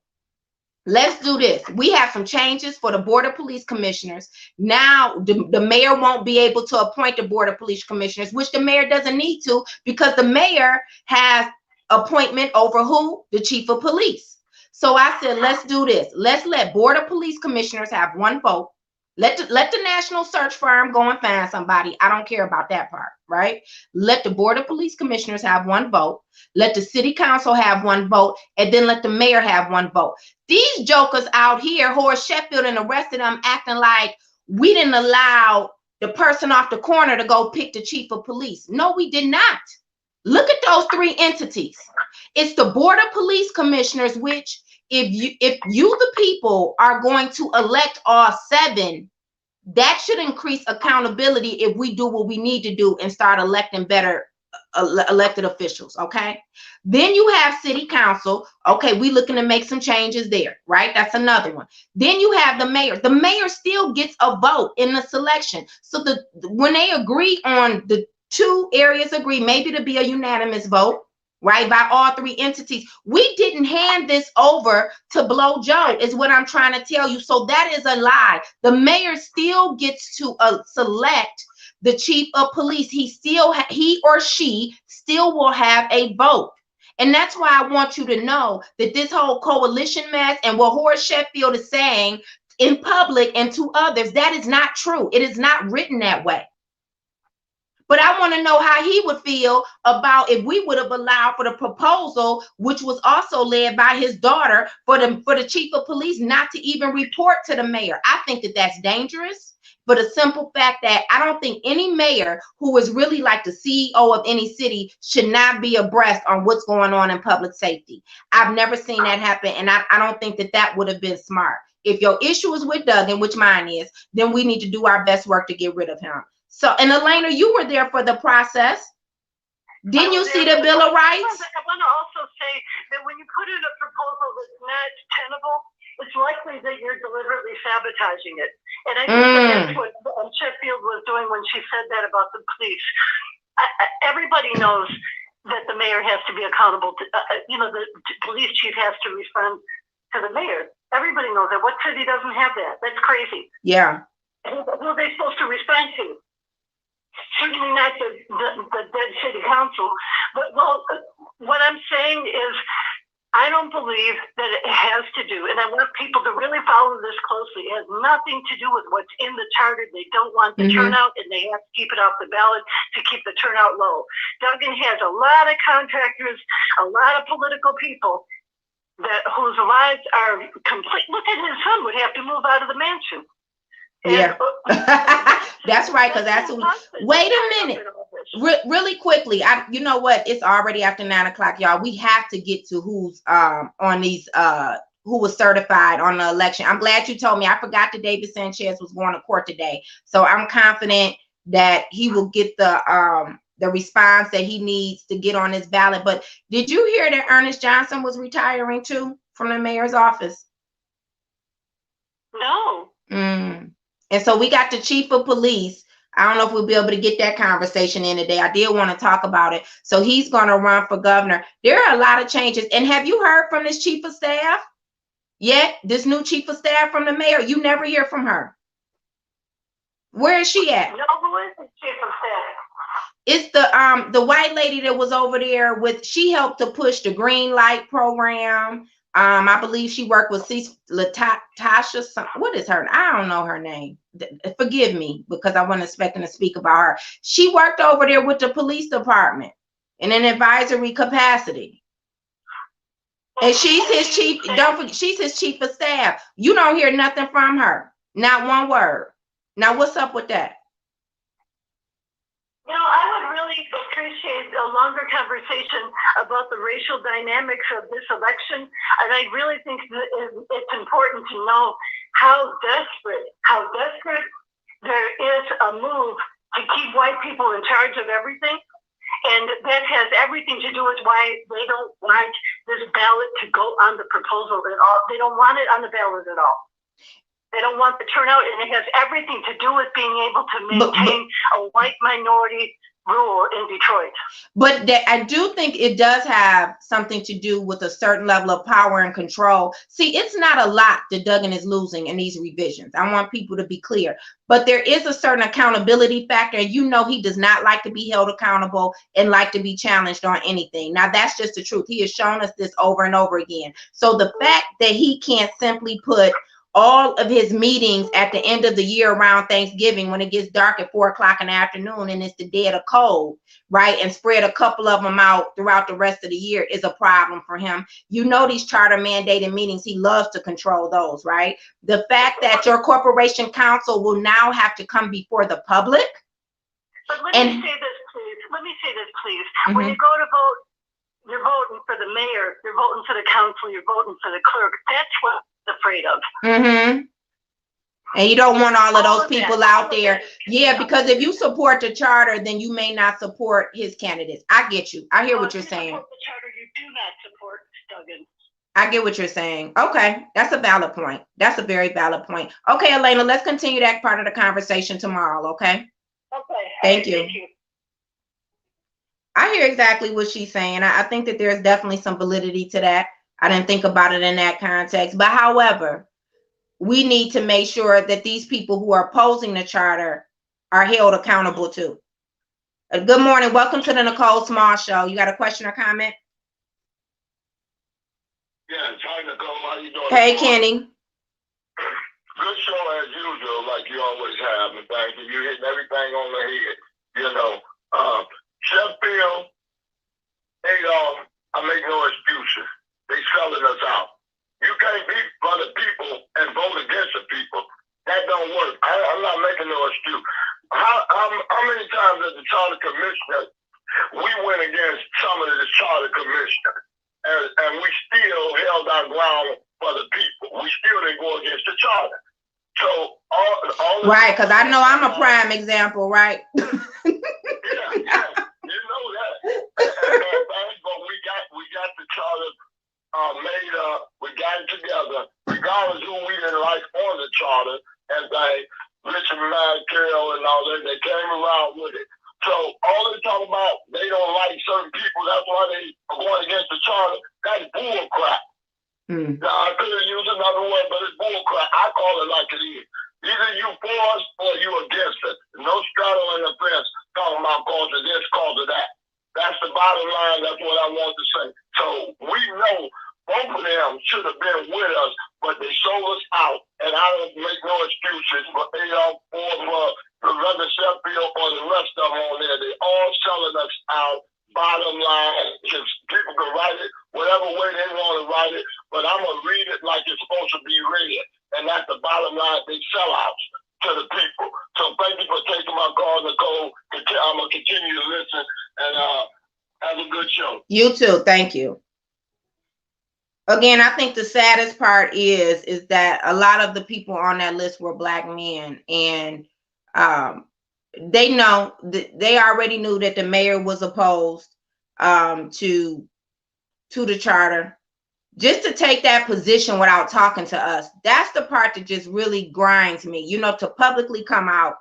Let's do this. We have some changes for the Board of Police Commissioners. Now, the mayor won't be able to appoint the Board of Police Commissioners, which the mayor doesn't need to because the mayor has appointment over who? The Chief of Police. So I said, let's do this. Let's let Board of Police Commissioners have one vote. Let the national search firm go and find somebody. I don't care about that part, right? Let the Board of Police Commissioners have one vote. Let the city council have one vote, and then let the mayor have one vote. These jokers out here, Horace Sheffield and the rest of them, acting like we didn't allow the person off the corner to go pick the chief of police. No, we did not. Look at those three entities. It's the Board of Police Commissioners, which if you the people are going to elect all 7, that should increase accountability if we do what we need to do and start electing better elected officials. Okay. Then you have city council. Okay. We looking to make some changes there, right? That's another one. Then you have the mayor. The mayor still gets a vote in the selection. So when they agree on the 2 areas maybe to be a unanimous vote, right, by all 3 entities. We didn't hand this over to Blow Joe, is what I'm trying to tell you. So that is a lie. The mayor still gets to select the chief of police. He or she still will have a vote. And that's why I want you to know that this whole coalition mess and what Horace Sheffield is saying in public and to others, that is not true. It is not written that way. But I want to know how he would feel about if we would have allowed for the proposal, which was also led by his daughter, for the chief of police not to even report to the mayor. I think that that's dangerous. For the simple fact that I don't think any mayor who is really like the CEO of any city should not be abreast on what's going on in public safety. I've never seen that happen, and I don't think that would have been smart. If your issue is with Duggan, which mine is, then we need to do our best work to get rid of him. So, and Elena, you were there for the process. Didn't you see the Bill of Rights? I want to also say that when you put in a proposal that's not tenable, it's likely that you're deliberately sabotaging it. And I think that's what Sheffield was doing when she said that about the police. Everybody knows that the mayor has to be accountable to, the police chief has to respond to the mayor. Everybody knows that. What city doesn't have that? That's crazy. Yeah. Who are they supposed to respond to? Certainly not the dead city council. But, well, what I'm saying is, I don't believe that it has to do, and I want people to really follow this closely. It has nothing to do with what's in the charter. They don't want the turnout, and they have to keep it off the ballot to keep the turnout low. Duggan has a lot of contractors, a lot of political people whose lives are complete. Look at his son would have to move out of the mansion. Yeah. That's right, because that's wait a minute. Really quickly, you know what? It's already after 9 o'clock, y'all. We have to get to who's on these who was certified on the election. I'm glad you told me. I forgot that David Sanchez was going to court today, so I'm confident that he will get the response that he needs to get on his ballot. But did you hear that Ernest Johnson was retiring too from the mayor's office? No. And so we got the chief of police. I don't know if we'll be able to get that conversation in today. I did want to talk about it. So he's going to run for governor. There are a lot of changes. And have you heard from this chief of staff yet? This new chief of staff from the mayor? You never hear from her. Where is she at? No, who is the chief of staff? It's the white lady that was over there with, she helped to push the green light program. I believe she worked with Tasha. What is her? I don't know her name. Forgive me, because I wasn't expecting to speak about her. She worked over there with the police department in an advisory capacity. And she's his chief. Don't forget, she's his chief of staff. You don't hear nothing from her. Not one word. Now, what's up with that? You know, I would really appreciate a longer conversation about the racial dynamics of this election. And I really think that it's important to know how desperate there is a move to keep white people in charge of everything. And that has everything to do with why they don't want this ballot to go on the proposal at all. They don't want it on the ballot at all. They don't want the turnout, and it has everything to do with being able to maintain a white minority rule in Detroit. But I do think it does have something to do with a certain level of power and control. See, it's not a lot that Duggan is losing in these revisions. I want people to be clear. But there is a certain accountability factor, and you know he does not like to be held accountable and like to be challenged on anything. Now, that's just the truth. He has shown us this over and over again. So the fact that he can't simply put all of his meetings at the end of the year around Thanksgiving when it gets dark at 4 o'clock in the afternoon and it's the dead of cold, right? And spread a couple of them out throughout the rest of the year is a problem for him. You know, these charter mandated meetings, he loves to control those, right? The fact that your corporation council will now have to come before the public. But let me say this, please. When you go to vote, you're voting for the mayor, you're voting for the council, you're voting for the clerk. That's what I'm afraid of. And you don't want all of those people out there. Yeah, because if you support the charter, then you may not support his candidates. I get you. I hear what you're saying. The charter, you do not support Duggan. I get what you're saying. Okay, that's a valid point. That's a very valid point. Okay, Elena, let's continue that part of the conversation tomorrow, okay? Okay. Thank you. I hear exactly what she's saying. I think that there's definitely some validity to that. I didn't think about it in that context. But however, we need to make sure that these people who are opposing the charter are held accountable too. Good morning. Welcome to the Nicole Small Show. You got a question or comment? Yes. Hi, Nicole. How you doing? Hey, Kenny. Good show as usual, like you always have. And thank you. You're hitting everything on the head. You know, Sheffield, I make no excuses. They selling us out. You can't be for the people and vote against the people. That don't work. I'm not making no excuse. How many times as the charter commissioner, we went against some of the charter commissioners, and we still held our ground for the people. We still didn't go against the charter. So all right, because I know I'm a prime example, right? Yeah, you know that. But we got the charter made up. We got it together, regardless who we didn't like on the charter, and Richard Carroll and all that. They came around with it. So all they talk about, they don't like certain people. That's why they are going against the charter. That's bull crap. Now, I could have used another word, but it's bullcrap. I call it like it is. Either you for us or you against it. No straddling the fence talking about cause of this, cause of that. That's the bottom line. That's what I want to say. So we know both of them should have been with us, but they sold us out. And I don't make no excuses for AL or for the Reverend Sheffield or the rest of them on there. They all selling us out. Bottom line, just people can write it whatever way they want to write it, but I'm going to read it like it's supposed to be read. And that's the bottom line. They sell outs to the people. So thank you for taking my call, Nicole. I'm going to continue to listen, and have a good show. You too. Thank you. Again, I think the saddest part is that a lot of the people on that list were Black men, and they know that they already knew that the mayor was opposed to the charter. Just to take that position without talking to us, that's the part that just really grinds me. You know, to publicly come out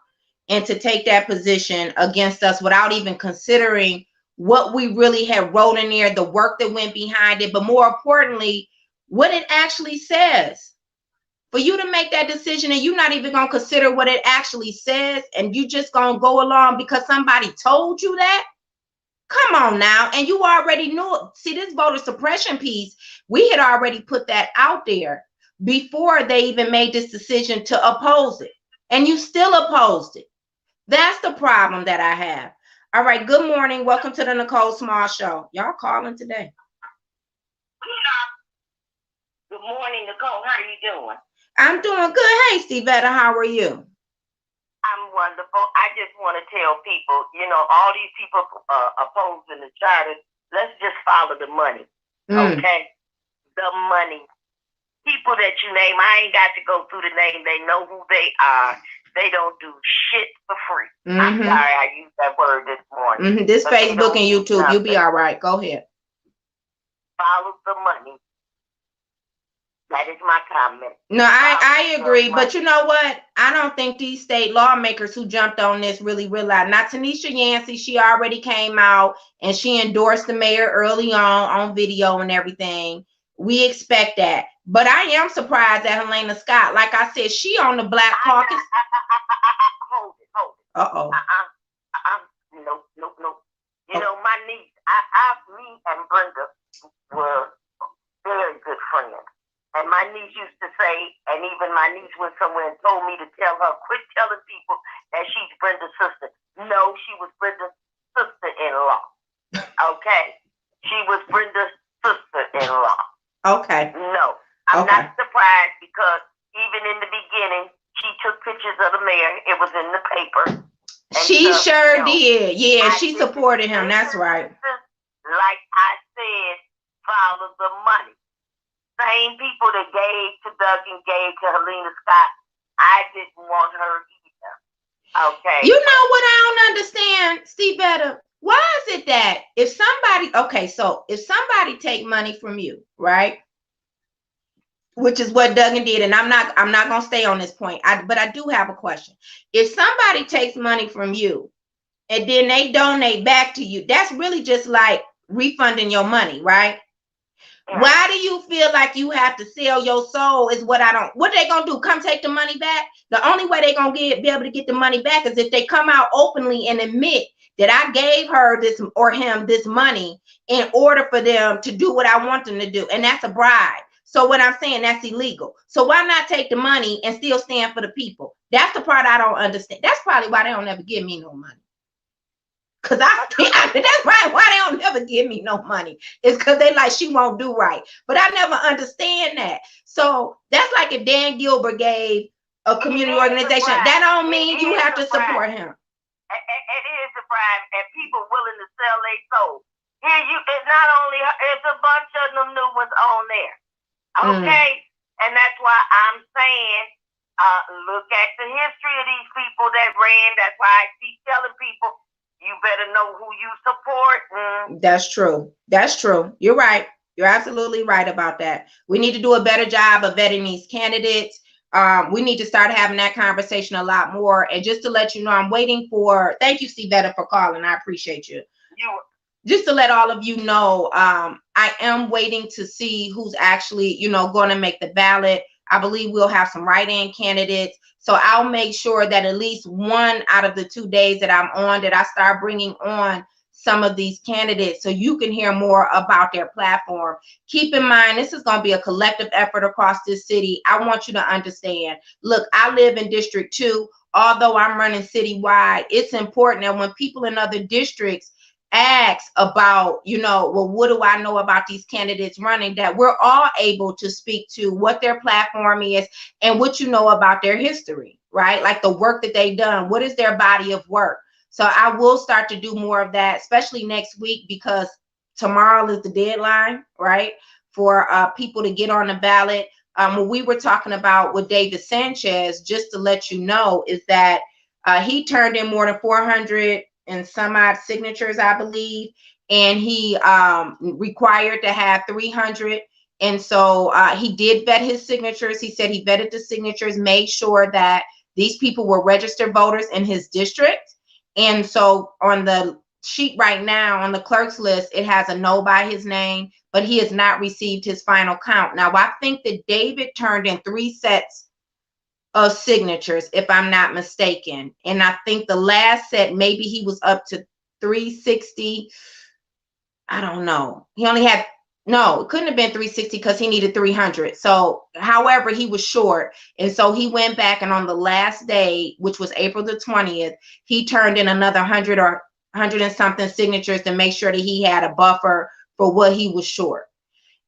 and to take that position against us without even considering what we really had wrote in there, the work that went behind it, but more importantly, what it actually says. For you to make that decision and you're not even going to consider what it actually says, and you just going to go along because somebody told you that? Come on now. And you already knew it. See, this voter suppression piece, we had already put that out there before they even made this decision to oppose it. And you still opposed it. That's the problem that I have. All right. Good morning. Welcome to the Nicole Small Show. Y'all calling today. Good morning, Nicole. How are you doing? I'm doing good. Hey, Stevetta, how are you? I'm wonderful. I just want to tell people, you know, all these people opposing the charter, let's just follow the money, okay? The money. People that you name, I ain't got to go through the name. They know who they are. They don't do shit for free. I'm sorry I used that word this morning. This Facebook and YouTube, you'll be all right. Go ahead. Follow the money. That is my comment. No, I agree. But you know what? I don't think these state lawmakers who jumped on this really realized. Not Tanisha Yancey. She already came out and she endorsed the mayor early on video and everything. We expect that. But I am surprised at Helena Scott. Like I said, she on the Black Caucus. Hold it. Uh-oh. No. You know, my niece, me and Brenda were very good friends. And my niece used to say, and even my niece went somewhere and told me to tell her, quit telling people that she's Brenda's sister. No, she was Brenda's sister-in-law. Okay? She was Brenda's sister-in-law. Okay. No. I'm not surprised because even in the beginning, she took pictures of the mayor. It was in the paper. She sure did. Yeah, she supported him. That's right. Like I said, follow the money. Same people that gave to Doug and gave to Helena Scott, I didn't want her either. Okay. You know what I don't understand, Stevetta? Why is it that if somebody take money from you, right? Which is what Duggan did, and I'm not gonna stay on this point. But I do have a question. If somebody takes money from you and then they donate back to you, that's really just like refunding your money, right? Why do you feel like you have to sell your soul is what they gonna do? Come take the money back? The only way they gonna be able to get the money back is if they come out openly and admit that I gave her this or him this money in order for them to do what I want them to do. And that's a bribe. So what I'm saying, that's illegal. So why not take the money and still stand for the people? That's the part I don't understand. That's probably why they don't ever give me no money. Because that's right. Why they don't never give me no money. It's because they like, she won't do right. But I never understand that. So that's like if Dan Gilbert gave a community organization. That don't mean you have to support him. It is a bribe, and people willing to sell their soul. Here it's not only it's a bunch of them new ones on there. Okay? And that's why I'm saying, look at the history of these people that ran. That's why I keep telling people, you better know who you support. That's true. That's true. You're right. You're absolutely right about that. We need to do a better job of vetting these candidates. We need to start having that conversation a lot more. And just to let you know, I'm waiting for, thank you, Stevetta, for calling. I appreciate you. just to let all of you know, I am waiting to see who's actually, going to make the ballot. I believe we'll have some write-in candidates. So I'll make sure that at least one out of the 2 days that I'm on, that I start bringing on some of these candidates so you can hear more about their platform. Keep in mind, this is going to be a collective effort across this city. I want you to understand. Look, I live in District 2. Although I'm running citywide, it's important that when people in other districts ask about, well, what do I know about these candidates running, that we're all able to speak to what their platform is and what you know about their history, right? Like the work that they've done. What is their body of work? So I will start to do more of that, especially next week, because tomorrow is the deadline, right, for people to get on the ballot. What we were talking about with David Sanchez, just to let you know, is that he turned in more than 400 and some odd signatures, I believe, and he required to have 300. And so he did vet his signatures. He said he vetted the signatures, made sure that these people were registered voters in his district. And so on the sheet right now, on the clerk's list, it has a no by his name, but he has not received his final count. Now, I think that David turned in 3 sets of signatures, if I'm not mistaken. And I think the last set, maybe he was up to 360. I don't know. He only had, no, it couldn't have been 360 because he needed 300. So, however, he was short. And so he went back, and on the last day, which was April the 20th, he turned in another 100 or 100 and something signatures to make sure that he had a buffer for what he was short.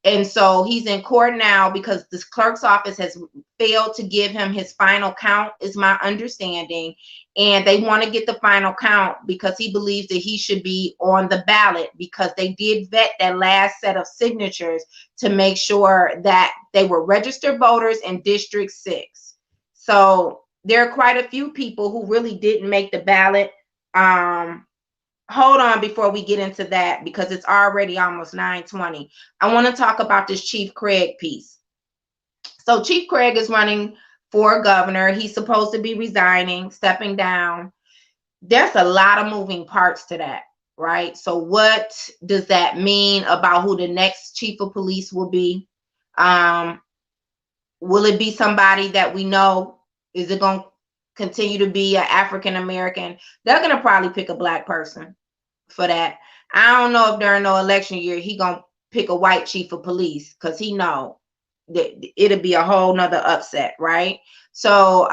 And so he's in court now because this clerk's office has failed to give him his final count, is my understanding. And they want to get the final count because he believes that he should be on the ballot, because they did vet that last set of signatures to make sure that they were registered voters in District 6. So there are quite a few people who really didn't make the ballot. Hold on before we get into that, because it's already almost 9:20. I want to talk about this Chief Craig piece. So Chief Craig is running for governor. He's supposed to be resigning, stepping down. There's a lot of moving parts to that, right? So what does that mean about who the next chief of police will be? Will it be somebody that we know? Is it going to continue to be an African American? They're going to probably pick a black person for that. I don't know if during no election year he gonna pick a white chief of police, because he know that it'll be a whole nother upset, right? So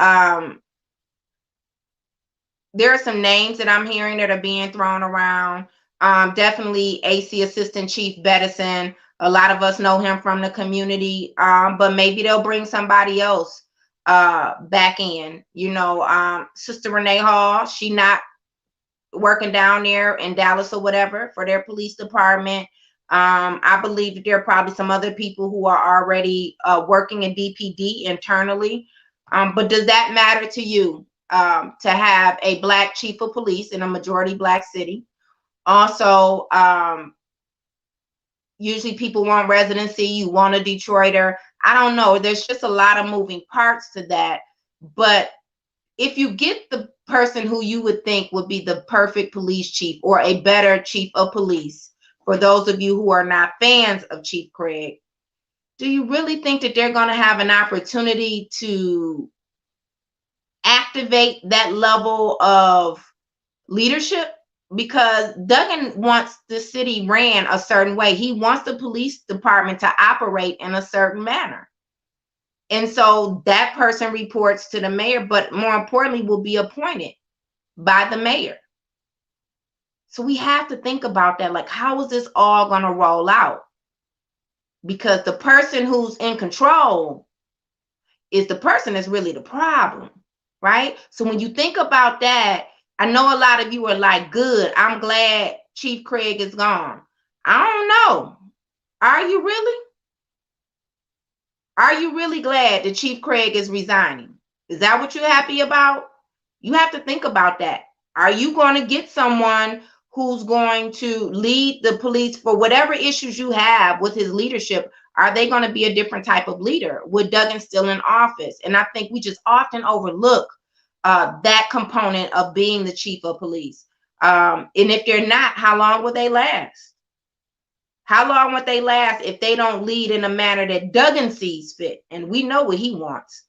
there are some names that I'm hearing that are being thrown around. Definitely AC Assistant Chief Bettison. A lot of us know him from the community, but maybe they'll bring somebody else back in. Sister Renee Hall, she not working down there in Dallas or whatever for their police department. I believe that there are probably some other people who are already working in DPD internally. But does that matter to you, to have a black chief of police in a majority black city? Also, usually people want residency. You want a Detroiter. I don't know. There's just a lot of moving parts to that. But if you get the person who you would think would be the perfect police chief, or a better chief of police, for those of you who are not fans of Chief Craig, do you really think that they're going to have an opportunity to activate that level of leadership? Because Duggan wants the city ran a certain way. He wants the police department to operate in a certain manner. And so that person reports to the mayor, but more importantly, will be appointed by the mayor. So we have to think about that. Like, how is this all going to roll out? Because the person who's in control is the person that's really the problem, right? So when you think about that, I know a lot of you are like, good, I'm glad Chief Craig is gone. I don't know. Are you really? Are you really glad that Chief Craig is resigning? Is that what you're happy about? You have to think about that. Are you going to get someone who's going to lead the police for whatever issues you have with his leadership? Are they going to be a different type of leader with Duggan still in office? And I think we just often overlook that component of being the chief of police. And if they're not, how long will they last? How long would they last if they don't lead in a manner that Duggan sees fit? And we know what he wants,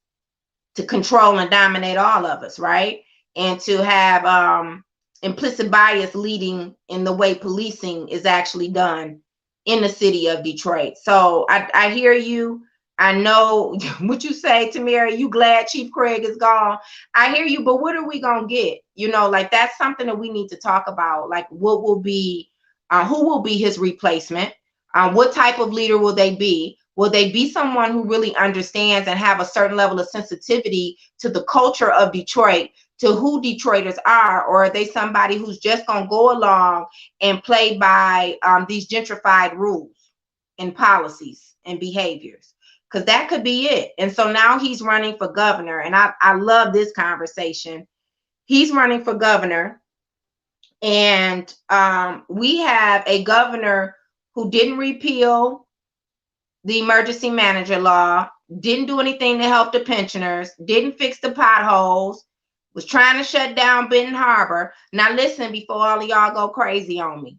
to control and dominate all of us, right? And to have implicit bias leading in the way policing is actually done in the city of Detroit. So I hear you. I know what you say, Tamara. You glad Chief Craig is gone. I hear you, but what are we gonna get? Like that's something that we need to talk about. Like, what will be, who will be his replacement? What type of leader will they be? Will they be someone who really understands and have a certain level of sensitivity to the culture of Detroit, to who Detroiters are, or are they somebody who's just gonna go along and play by these gentrified rules and policies and behaviors? Because that could be it. And so now he's running for governor, and I love this conversation. He's running for governor, and we have a governor who didn't repeal the emergency manager law, didn't do anything to help the pensioners, didn't fix the potholes, was trying to shut down Benton Harbor. Now listen, before all of y'all go crazy on me,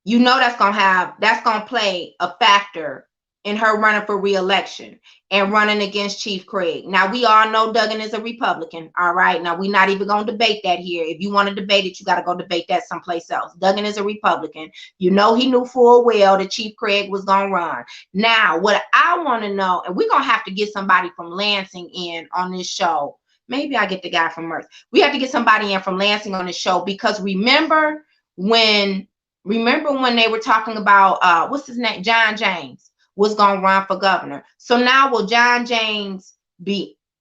that's gonna play a factor in her running for re-election and running against Chief Craig. Now we all know Duggan is a Republican. All right. Now we're not even gonna debate that here. If you want to debate it, you got to go debate that someplace else. Duggan is a Republican. He knew full well that Chief Craig was gonna run. Now, what I want to know, and we're gonna have to get somebody from Lansing in on this show. Maybe I get the guy from Merce. We have to get somebody in from Lansing on this show, because remember when they were talking about what's his name, John James was going to run for governor. So now will John James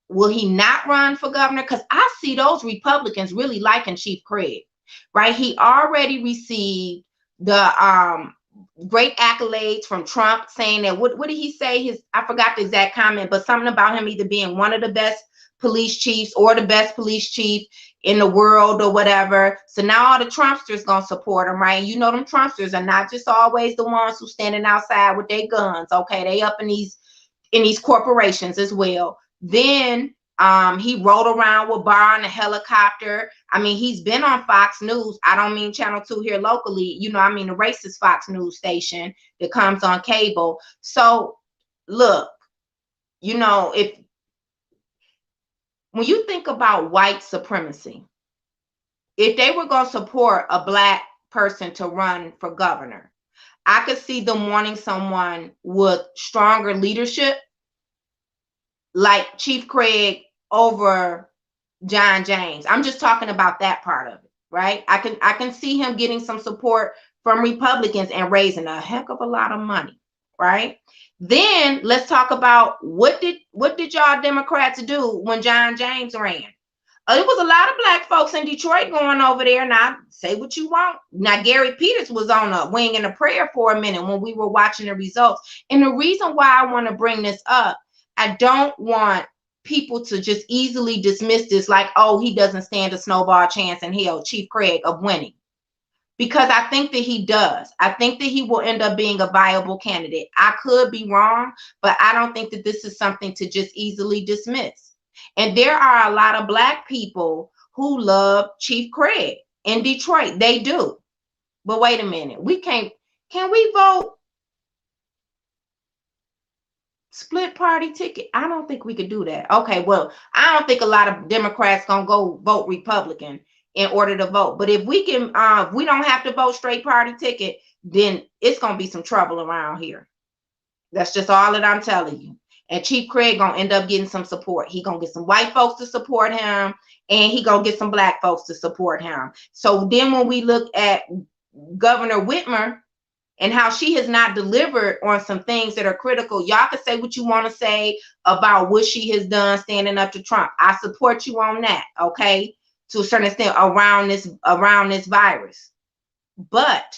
will he not run for governor? Because I see those Republicans really liking Chief Craig, right? He already received the great accolades from Trump, saying that, what did he say? I forgot the exact comment, but something about him either being one of the best police chiefs or the best police chief in the world or whatever. So now all the Trumpsters gonna support him, right? Them Trumpsters are not just always the ones who standing outside with their guns. Okay, they up in these corporations as well. Then he rode around with Barr on a helicopter. I mean, he's been on Fox News. I don't mean Channel 2 here locally. The racist Fox News station that comes on cable. So look, if when you think about white supremacy, if they were going to support a Black person to run for governor, I could see them wanting someone with stronger leadership, like Chief Craig over John James. I'm just talking about that part of it, right? I can see him getting some support from Republicans and raising a heck of a lot of money, right? Then let's talk about what did y'all Democrats do when John James ran? It was a lot of Black folks in Detroit going over there. Now, say what you want. Now, Gary Peters was on a wing and a prayer for a minute when we were watching the results. And the reason why I want to bring this up, I don't want people to just easily dismiss this like, oh, he doesn't stand a snowball chance in hell, Chief Craig, of winning. Because I think that he does. I think that he will end up being a viable candidate. I could be wrong, but I don't think that this is something to just easily dismiss. And there are a lot of Black people who love Chief Craig in Detroit. They do. But wait a minute. Can we vote split party ticket? I don't think we could do that. Okay, well, I don't think a lot of Democrats gonna go vote Republican in order to vote. But if we can, if we don't have to vote straight party ticket, then it's gonna be some trouble around here. That's just all that I'm telling you. And Chief Craig gonna end up getting some support. He gonna get some white folks to support him, and he gonna get some Black folks to support him. So then when we look at Governor Whitmer and how she has not delivered on some things that are critical, y'all can say what you want to say about what she has done standing up to Trump. I support you on that, okay, to a certain extent around this virus. But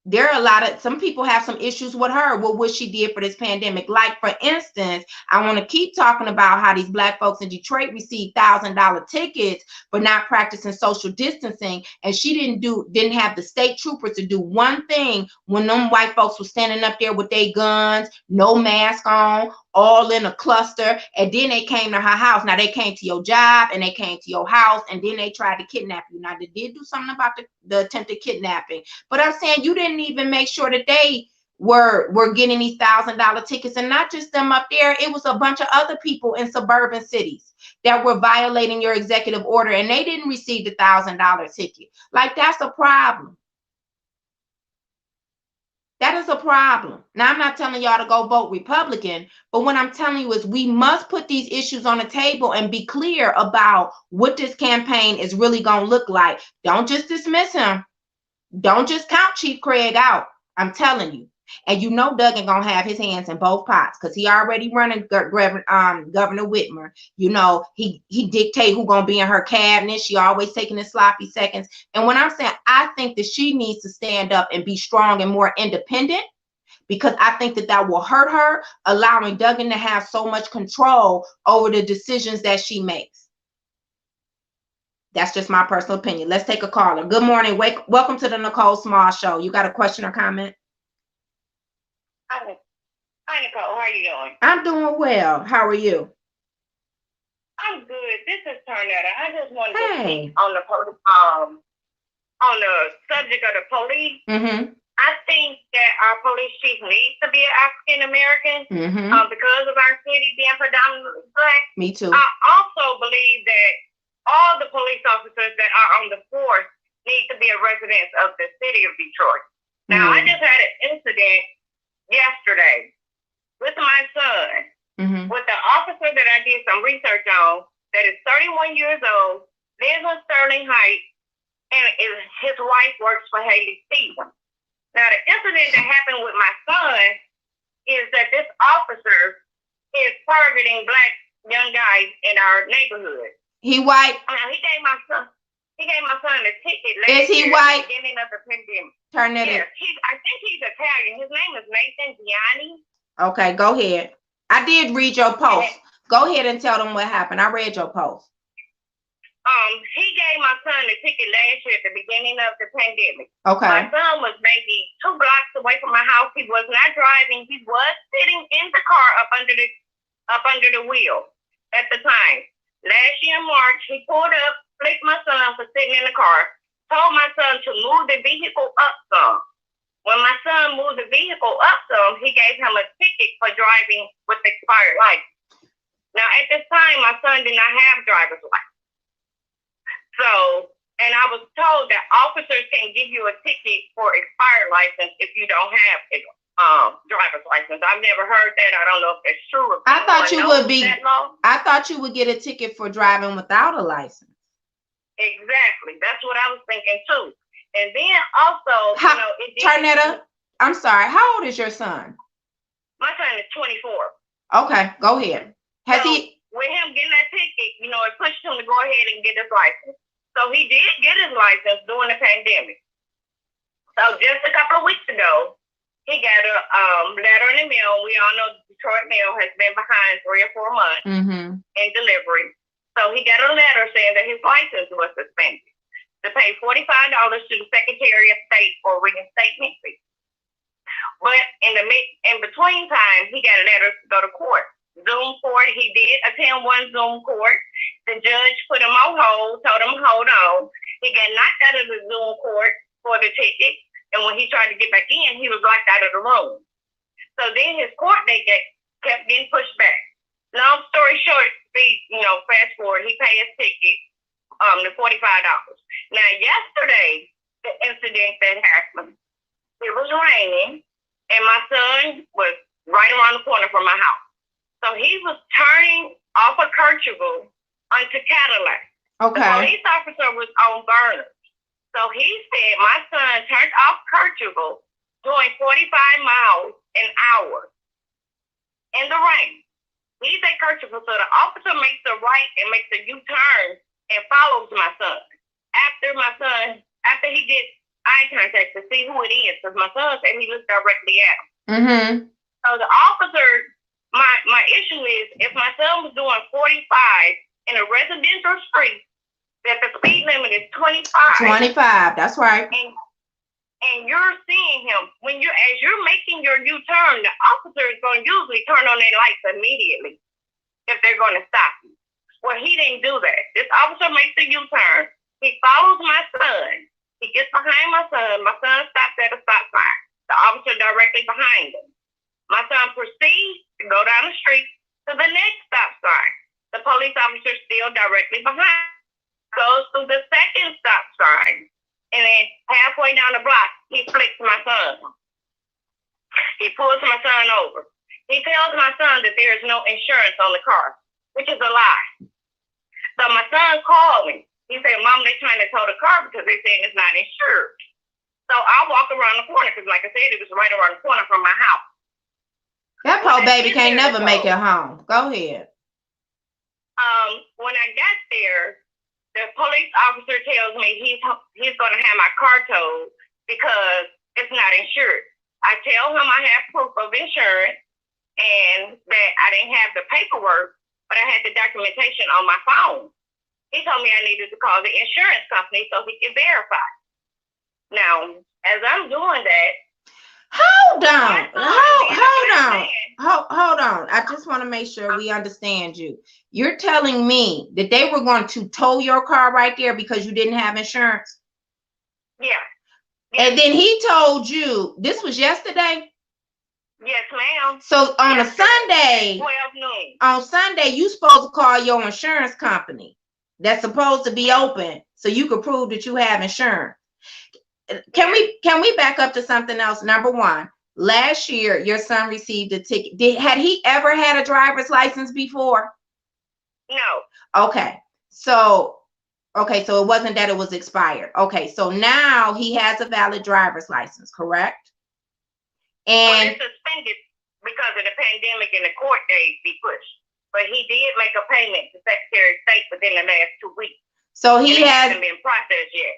there are a lot of, some people have some issues with her, with what she did for this pandemic. Like, for instance, I want to keep talking about how these Black folks in Detroit received $1,000 tickets for not practicing social distancing, and she didn't have the state troopers to do one thing when them white folks were standing up there with their guns, no mask on, all in a cluster, and then they came to her house. Now, they came to your job and they came to your house, and then they tried to kidnap you. Now, they did do something about the attempted kidnapping, but I'm saying you didn't even make sure that they were getting these $1,000 tickets. And not just them up there, it was a bunch of other people in suburban cities that were violating your executive order, and they didn't receive the $1,000 ticket. Like, that's a problem. That is a problem. Now, I'm not telling y'all to go vote Republican, but what I'm telling you is we must put these issues on the table and be clear about what this campaign is really going to look like. Don't just dismiss him. Don't just count Chief Craig out. I'm telling you. And you know Doug ain't gonna have his hands in both pots, because he already running Governor Whitmer. You know, he dictate who gonna be in her cabinet. She always taking the sloppy seconds. And when I'm saying, I think that she needs to stand up and be strong and more independent, because I think that will hurt her, allowing Duggan to have so much control over the decisions that she makes. That's just my personal opinion. Let's take a caller. Good morning. Welcome to the Nicole Small Show. You got a question or comment? Hi, Nicole. How are you doing? I'm doing well. How are you? I'm good. This is Tarnetta. I just wanted to Hey. speak on the subject of the police. Mm-hmm. I think that our police chief needs to be African American because of our city being predominantly Black. Me too. I also believe that all the police officers that are on the force need to be a resident of the city of Detroit. Now, I just had an incident yesterday with my son, with the officer that I did some research on, that is 31 years old, lives in Sterling Heights, and his wife works for Haley Stevens. Now, the incident that happened with my son is that this officer is targeting Black young guys in our neighborhood. He white? He gave my son a ticket last year at the beginning of the pandemic. Turn it in. I think he's Italian. His name is Nathan Gianni. Okay, go ahead. I did read your post. Go ahead and tell them what happened. I read your post. He gave my son a ticket last year at the beginning of the pandemic. Okay. My son was maybe 2 blocks away from my house. He was not driving. He was sitting in the car up under the wheel at the time. Last year in March, he pulled up, flicked my son for sitting in the car, told my son to move the vehicle up some. When my son moved the vehicle up some, he gave him a ticket for driving with expired license. Now, at this time, my son did not have driver's license. So, and I was told that officers can give you a ticket for expired license if you don't have a driver's license. I've never heard that. I don't know if that's true. I thought you would get a ticket for driving without a license. Exactly. That's what I was thinking too. And then also, Tarnetta, I'm sorry. How old is your son? My son is 24. Okay, go ahead. With him getting that ticket, it pushed him to go ahead and get his license. So he did get his license during the pandemic. So just a couple of weeks ago, he got a letter in the mail. We all know the Detroit mail has been behind 3 or 4 months in delivery. So he got a letter saying that his license was suspended, to pay $45 to the Secretary of State for reinstatement fee. But in between time, he got letters to go to court. Zoom court. He did attend one Zoom court. The judge put him on hold, told him hold on. He got knocked out of the Zoom court for the ticket. And when he tried to get back in, he was locked out of the room. So then his court date kept getting pushed back. Long story short, fast forward, he paid his ticket, the $45. Now, yesterday, the incident that happened, it was raining, and my son was right around the corner from my house. So he was turning off of Kirchhoff onto Cadillac. Okay. The police officer was on burner. So he said my son turned off Kirchhoff doing 45 miles an hour in the rain. He's at Kirchhoff, so the officer makes a right and makes a U-turn and follows my son. After he gets eye contact to see who it is, because my son said he looked directly at him. Mm-hmm. So the officer, my issue is, if my son was doing 45 in a residential street, that the speed limit is 25. 25, that's right. And you're seeing him as you're making your U-turn, the officer is going to usually turn on their lights immediately if they're going to stop you. Well, he didn't do that. This officer makes a U-turn. He follows my son. He gets behind my son. My son stops at a stop sign. The officer directly behind him. My son proceeds to go down the street to the next stop sign. The police officer still directly behind. Goes to the second stop sign. And then halfway down the block, he flicks my son. He pulls my son over. He tells my son that there is no insurance on the car, which is a lie. So my son called me. He said, Mom, they're trying to tow the car because they're saying it's not insured. So I walk around the corner because, like I said, it was right around the corner from my house. That poor baby can't never make it home. Go ahead. When I got there, the police officer tells me he's going to have my car towed because it's not insured. I tell him I have proof of insurance and that I didn't have the paperwork, but I had the documentation on my phone. He told me I needed to call the insurance company so he could verify. Now, as I'm doing that, hold on. I just want to make sure we understand you. You're telling me that they were going to tow your car right there because you didn't have insurance? Yeah. And then he told you, this was yesterday? Yes, ma'am. So on a Sunday, 12 noon. On Sunday, you supposed to call your insurance company that's supposed to be open so you could prove that you have insurance. Can we back up to something else? Number one, last year your son received a ticket. Had he ever had a driver's license before? No. Okay, so it wasn't that it was expired. Okay, so now he has a valid driver's license, correct? And it's suspended because of the pandemic and the court days be pushed. But he did make a payment to Secretary of State within the last 2 weeks. So he hasn't been processed yet.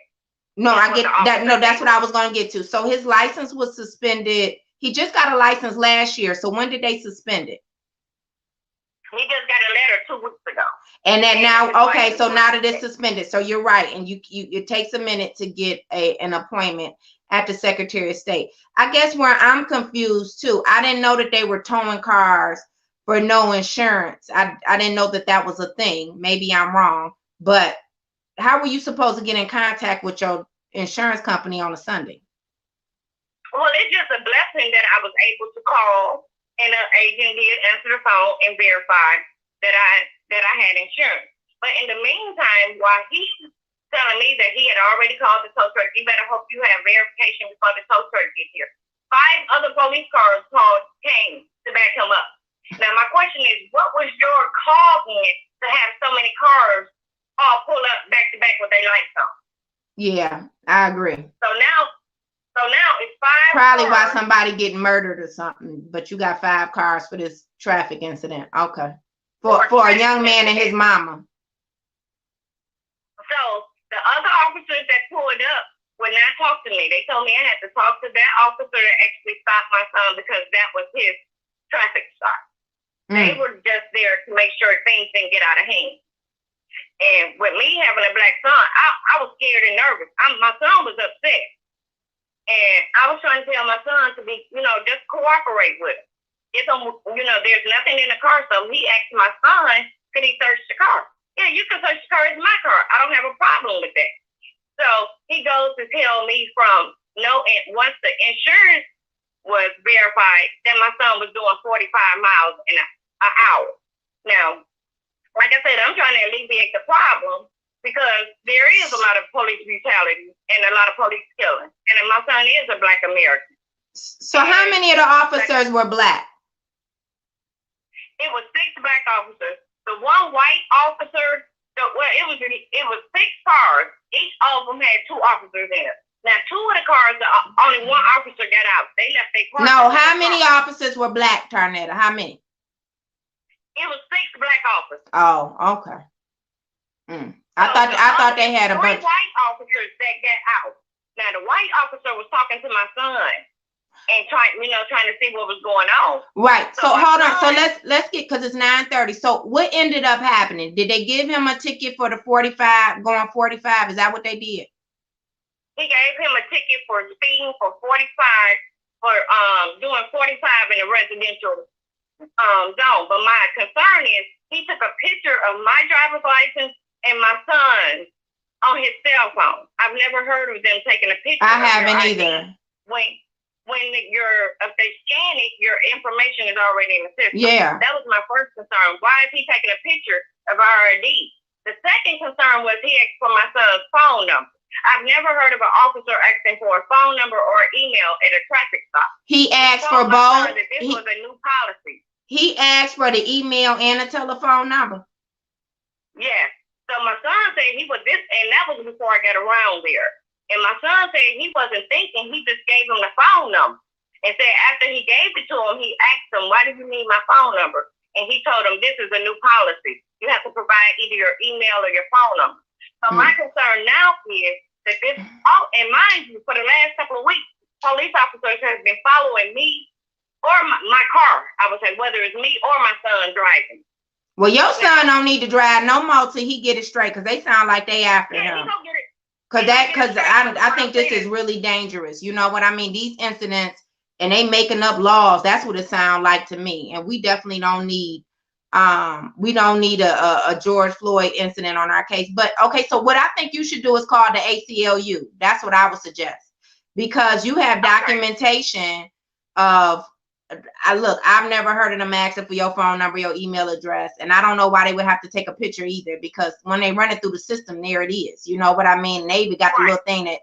No, I get that. No, that's what I was going to get to. So his license was suspended. He just got a license last year. So when did they suspend it? He just got a letter 2 weeks ago. And then now, okay, so now that it's suspended, so you're right, and you it takes a minute to get an appointment at the Secretary of State. I guess where I'm confused too, I didn't know that they were towing cars for no insurance. I didn't know that was a thing. Maybe I'm wrong, but how were you supposed to get in contact with your insurance company on a Sunday? Well, it's just a blessing that I was able to call and an agent did answer the phone and verify that I had insurance. But in the meantime, while he's telling me that he had already called the tow truck, you better hope you have verification before the tow truck gets here. 5 other police cars came to back him up. Now, my question is, what was your call in to have so many cars all pull up back to back with their lights on? Yeah, I agree. So now it's 5 Probably cars. Why somebody getting murdered or something, but you got 5 cars for this traffic incident. Okay. For a young man and his mama. So the other officers that pulled up would not talk to me. They told me I had to talk to that officer that actually stopped my son because that was his traffic stop. They were just there to make sure things didn't get out of hand. And with me having a black son, I was scared and nervous. My son was upset. And I was trying to tell my son to be, just cooperate with him. There's nothing in the car. So he asked my son, could he search the car? Yeah, you can search the car. It's my car. I don't have a problem with that. So he goes to tell me once the insurance was verified, then my son was doing 45 miles an hour. Now, like I said, I'm trying to alleviate the problem because there is a lot of police brutality and a lot of police killing. And my son is a Black American. So how many of the officers were Black? It was 6 Black officers. The one white officer, it was 6 cars. Each of them had 2 officers in it. Now, 2 of the cars, only 1 officer got out. They left their car. No, how many officers were Black, Tarnetta? How many? It was 6 Black officers. Oh, okay. I thought they had a bunch. 3 white officers that got out. Now, the white officers talking to my son and trying to see what was going on. Right. So hold on. So son, let's get, because it's 9:30. So what ended up happening? Did they give him a ticket for the 45 going 45? Is that what they did? He gave him a ticket for speeding for 45 for doing 45 in a residential zone. But my concern is he took a picture of my driver's license and my son's on his cell phone. I've never heard of them taking a picture. I haven't either. When if they scan it, your information is already in the system. Yeah. That was my first concern. Why is he taking a picture of our ID? The second concern was he asked for my son's phone number. I've never heard of an officer asking for a phone number or email at a traffic stop. He asked for both. This was a new policy. He asked for the email and a telephone number. Yes. So my son said he was and that was before I got around there. And my son said he wasn't thinking, he just gave him the phone number. And said after he gave it to him, he asked him, why do you need my phone number? And he told him, this is a new policy. You have to provide either your email or your phone number. So my concern now is that this, and mind you, for the last couple of weeks, police officers have been following me or my car. I would say whether it's me or my son driving. Well, your son don't need to drive no more till he get it straight, because they sound like they after him. He don't get it. Because I think this is really dangerous. You know what I mean? These incidents, and they making up laws. That's what it sounds like to me. And we definitely don't need a George Floyd incident on our case. But okay, so what I think you should do is call the ACLU. That's what I would suggest, because you have documentation of. Look, I've never heard of them asking for your phone number, your email address, and I don't know why they would have to take a picture either, because when they run it through the system, there it is. You know what I mean? They even got the little thing that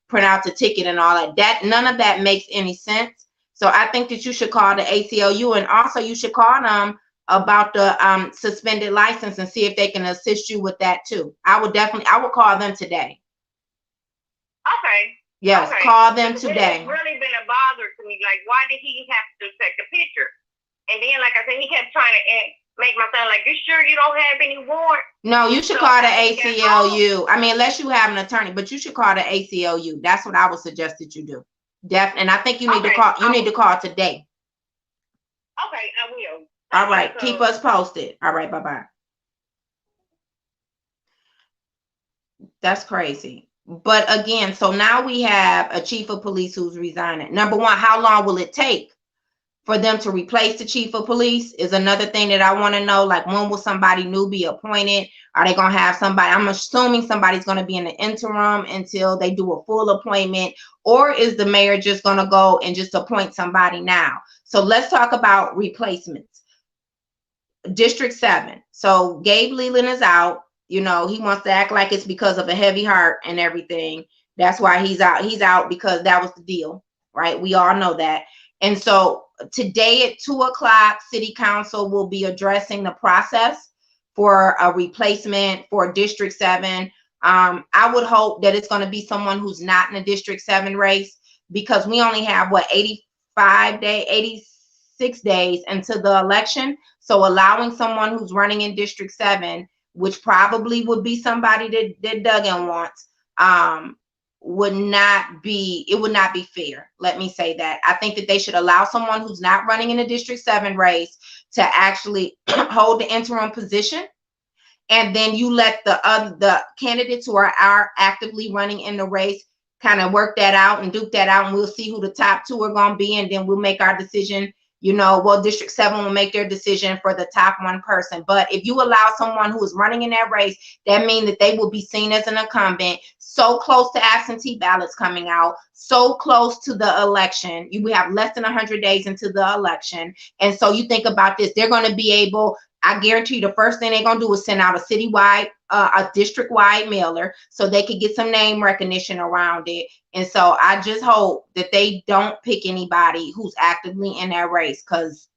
print out the ticket and all that. That none of that makes any sense. So I think that you should call the ACLU, and also you should call them about the suspended license and see if they can assist you with that too. I would call them today. Okay. Yes, okay. Call them today. It's really been a bother to me. Like, why did he have to take a picture? And then, like I said, he kept trying to make my son like, you sure you don't have any warrant? No, you should call the ACLU. I mean, unless you have an attorney, but you should call the ACLU. That's what I would suggest that you do. And I think you need to call. You need to call today. Okay, I will. All right, keep us posted. All right, bye-bye. That's crazy. But again, so now we have a chief of police who's resigning. Number one, how long will it take for them to replace the chief of police is another thing that I want to know. Like, when will somebody new be appointed? Are they going to have somebody? I'm assuming somebody's going to be in the interim until they do a full appointment, or is the mayor just going to go and just appoint somebody now? So let's talk about replacements. District 7. So Gabe Leland is out. You know, he wants to act like it's because of a heavy heart and everything. That's why he's out. He's out because that was the deal, right? We all know that. And so today at 2:00, City Council will be addressing the process for a replacement for District 7. I would hope that it's going to be someone who's not in the District 7 race, because we only have 86 days until the election. So allowing someone who's running in District 7, which probably would be somebody that Duggan wants, would not be fair. Let me say that. I think that they should allow someone who's not running in a District 7 race to actually hold the interim position. And then you let the candidates who are actively running in the race kind of work that out and duke that out, and we'll see who the top 2 are going to be, and then we'll make our decision. You know, well, District 7 will make their decision for the top 1 person. But if you allow someone who is running in that race, that means that they will be seen as an incumbent, so close to absentee ballots coming out, so close to the election. You will have less than 100 days into the election. And so you think about this, they're going to be able, I guarantee you, the first thing they're going to do is send out a citywide, a district-wide mailer so they could get some name recognition around it. And so I just hope that they don't pick anybody who's actively in that race, because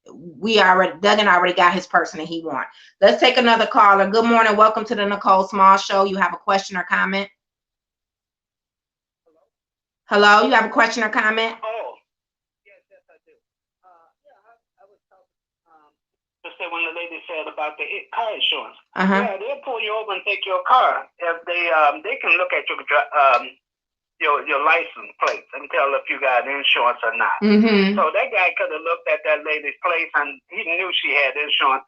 Duggan already got his person that he wants. Let's take another caller. Good morning. Welcome to the Nicole Small Show. You have a question or comment? Hello, you have a question or comment? Oh, yes, I do. I was talking, just when the lady said about the car insurance. Yeah, they'll pull you over and take your car. If they can look at your license plates and tell if you got insurance or not. Mm-hmm. So that guy could have looked at that lady's place and he knew she had insurance.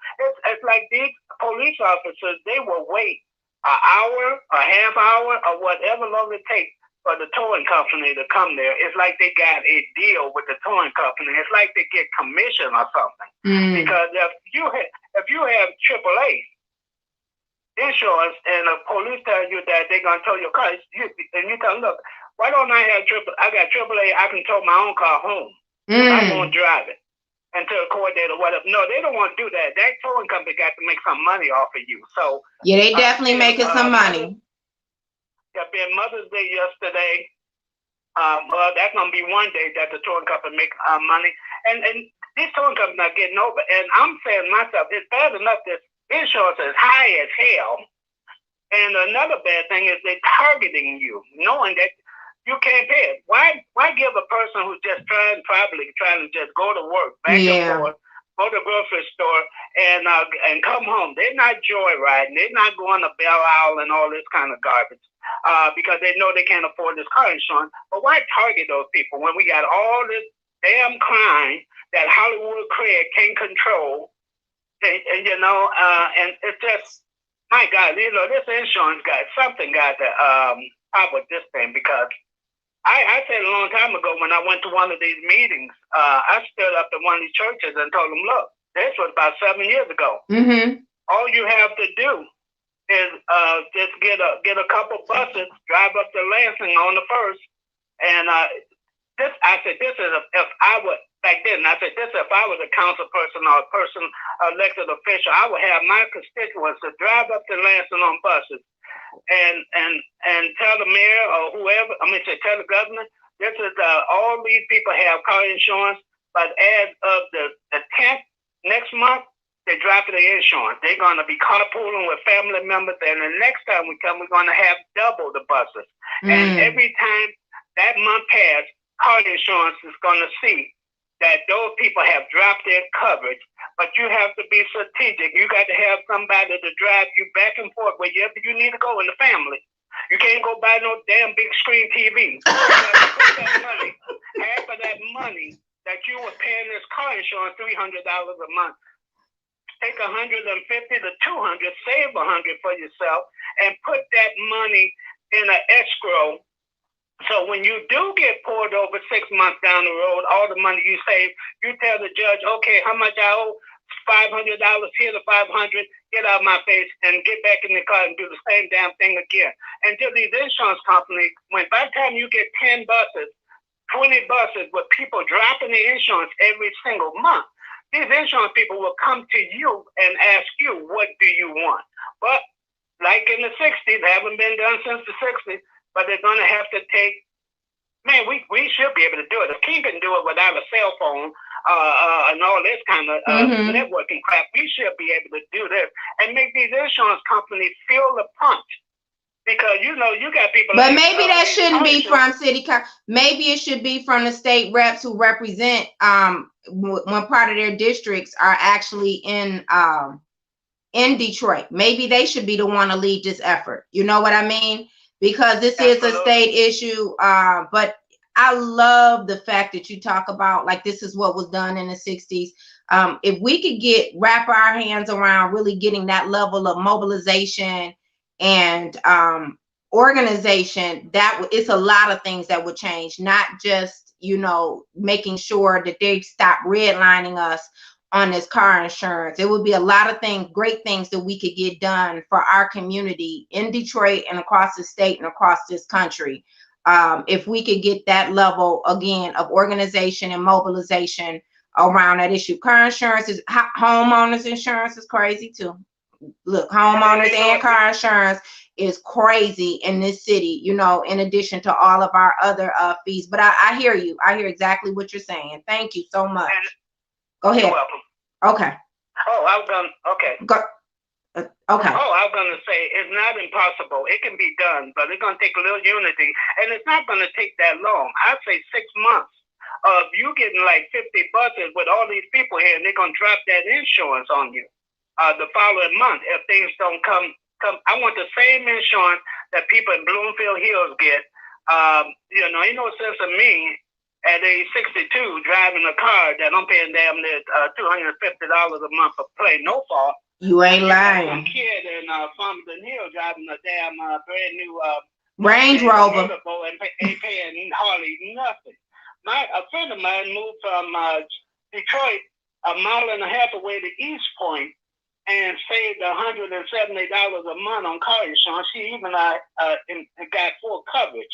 It's like these police officers, they will wait an hour, a half hour, or whatever long it takes for the towing company to come there. It's like they got a deal with the towing company. It's like they get commission or something. Because if you have AAA insurance and the police tell you that they're gonna tow your car, and you tell them, look, why don't I have I got AAA, I can tow my own car home. I won't drive it until a court date or whatever. No, they don't want to do that. That towing company got to make some money off of you. So yeah, they definitely making some money. Yeah, being Mother's Day yesterday. Well, that's gonna be one day that the towing company make money, and these towing companies are getting over. And I'm saying to myself, it's bad enough that insurance is high as hell, and another bad thing is they're targeting you, knowing that you can't pay it. Why give a person who's just trying to just go to work, back and forth, go to the grocery store, and come home? They're not joyriding. They're not going to Belle Isle and all this kind of garbage. Because they know they can't afford this car insurance. But why target those people when we got all this damn crime that Hollywood Craig can't control? And it's just, my God, this insurance guy, something got to pop with this thing, because I said a long time ago when I went to one of these meetings, I stood up at one of these churches and told them, look, this was about 7 years ago. Mm-hmm. All you have to do is just get a couple buses, drive up to Lansing on the 1st, and if I was a council person or a person elected official, I would have my constituents to drive up to Lansing on buses and tell the mayor or whoever, tell the governor, this is all these people have car insurance, but as of the 10th next month, they're dropping the insurance. They're going to be carpooling with family members, and the next time we come, we're going to have double the buses. And every time that month passes, car insurance is going to see that those people have dropped their coverage, but you have to be strategic. You got to have somebody to drive you back and forth wherever you need to go in the family. You can't go buy no damn big screen TV. You have to put that money, half of that money that you were paying this car insurance, $300 a month. Take $150 to $200, save $100 for yourself, and put that money in an escrow. So when you do get pulled over 6 months down the road, all the money you save, you tell the judge, okay, how much I owe? $500. Here's the $500. Get out of my face and get back in the car and do the same damn thing again. Until these insurance companies, by the time you get 10 buses, 20 buses with people dropping the insurance every single month, these insurance people will come to you and ask you, what do you want? But like in the 60s, haven't been done since the 60s, but they're going to have to take, we should be able to do it. If King can do it without a cell phone and all this kind of networking crap, we should be able to do this and make these insurance companies feel the punch. Because, you got people. But maybe that shouldn't be from city council. Maybe it should be from the state reps who represent when part of their districts are actually in Detroit. Maybe they should be the one to lead this effort. You know what I mean? Because this is a state issue. But I love the fact that you talk about, like, this is what was done in the 60s. If we could wrap our hands around really getting that level of mobilization and organization, it's a lot of things that would change, not just making sure that they stop redlining us on this car insurance. It would be a lot of great things that we could get done for our community in Detroit and across the state and across this country, if we could get that level again of organization and mobilization around that issue. Car insurance homeowners insurance is crazy too. Look, homeowners and car insurance is crazy in this city, in addition to all of our other fees. But I hear you. I hear exactly what you're saying. Thank you so much. Go ahead. You're welcome. Okay. Okay. Okay. I was going to say, it's not impossible. It can be done, but it's going to take a little unity. And it's not going to take that long. I'd say 6 months of you getting like 50 buses with all these people here, and they're going to drop that insurance on you. The following month, if things don't come, I want the same insurance that people in Bloomfield Hills get, You know, ain't no sense of me at age 62 driving a car that I'm paying damn near $250 a month for play no fault. You ain't lying. Some kid in Farmington Hill driving a damn brand new Range Rover and ain't paying hardly nothing. A friend of mine moved from Detroit a mile and a half away to East Point and saved $170 a month on car insurance. She even got full coverage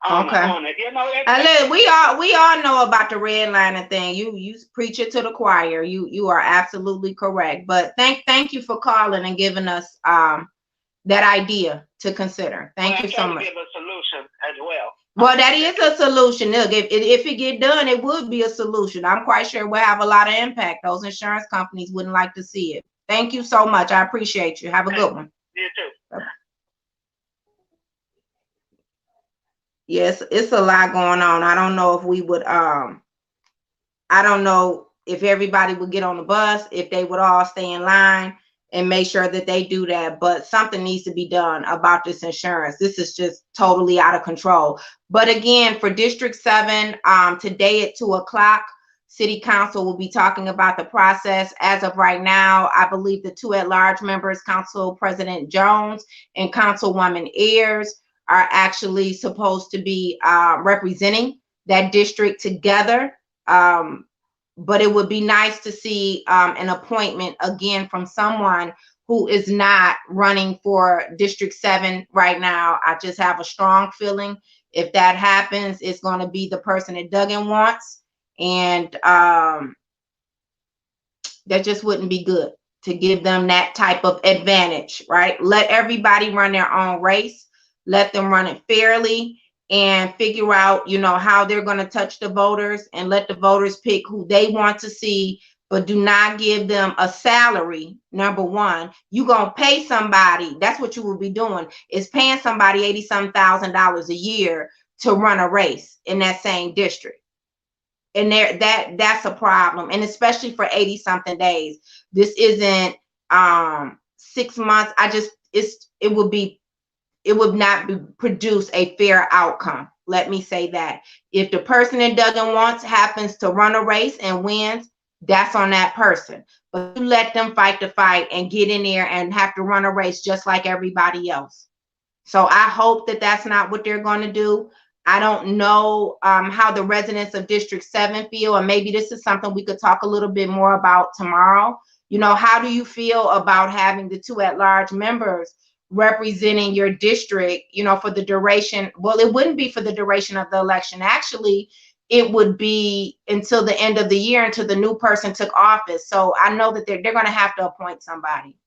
on it. You know, we all know about the redlining thing. You preach it to the choir. You are absolutely correct. But thank you for calling and giving us that idea to consider. Thank you so much. Give a solution as well. Well, that is a solution. Look, if it get done, it would be a solution. I'm quite sure it will have a lot of impact. Those insurance companies wouldn't like to see it. Thank you so much. I appreciate you. Have a good one. You too. Bye-bye. Yes, it's a lot going on. I don't know if we would I don't know if everybody would get on the bus, if they would all stay in line and make sure that they do that, but something needs to be done about this insurance. This is just totally out of control. But again, for District 7, today at 2 o'clock, City Council will be talking about the process. As of right now, I believe the 2 at-large members, Council President Jones and Councilwoman Ayers, are actually supposed to be representing that district together. But it would be nice to see an appointment again from someone who is not running for District 7 right now. I just have a strong feeling if that happens, it's going to be the person that Duggan wants. And that just wouldn't be good to give them that type of advantage, right? Let everybody run their own race. Let them run it fairly and figure out, you know, how they're going to touch the voters, and let the voters pick who they want to see, but do not give them a salary. Number one, you going to pay somebody. That's what you will be doing, is paying somebody $80,000 a year to run a race in that same district. And that's a problem. And especially for 80 something days, this isn't 6 months. It would not produce a fair outcome. Let me say that. If the person that Duggan wants happens to run a race and wins, that's on that person. But you let them fight the fight and get in there and have to run a race just like everybody else. So I hope that that's not what they're going to do. I don't know how the residents of District 7 feel, and maybe this is something we could talk a little bit more about tomorrow. You know, how do you feel about having the 2 at-large members representing your district, you know, for the duration? Well, it wouldn't be for the duration of the election. Actually, it would be until the end of the year, until the new person took office. So I know that they're going to have to appoint somebody.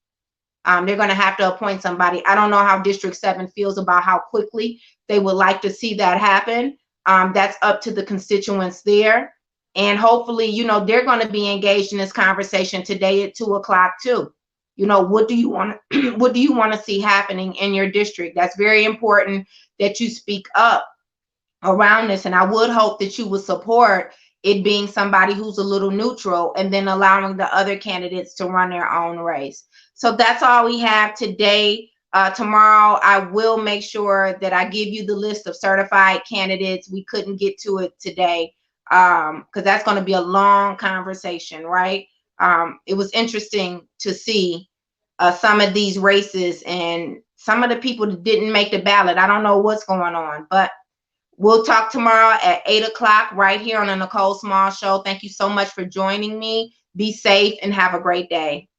They're going to have to appoint somebody. I don't know how District 7 feels about how quickly they would like to see that happen. That's up to the constituents there. And hopefully, you know, they're going to be engaged in this conversation today at 2 o'clock too. You know, what do you want to see happening in your district? That's very important that you speak up around this. And I would hope that you would support it being somebody who's a little neutral, and then allowing the other candidates to run their own race. So that's all we have today. Tomorrow, I will make sure that I give you the list of certified candidates. We couldn't get to it today because that's going to be a long conversation, right? It was interesting to see some of these races and some of the people that didn't make the ballot. I don't know what's going on, but we'll talk tomorrow at 8 o'clock right here on the Nicole Small Show. Thank you so much for joining me. Be safe and have a great day.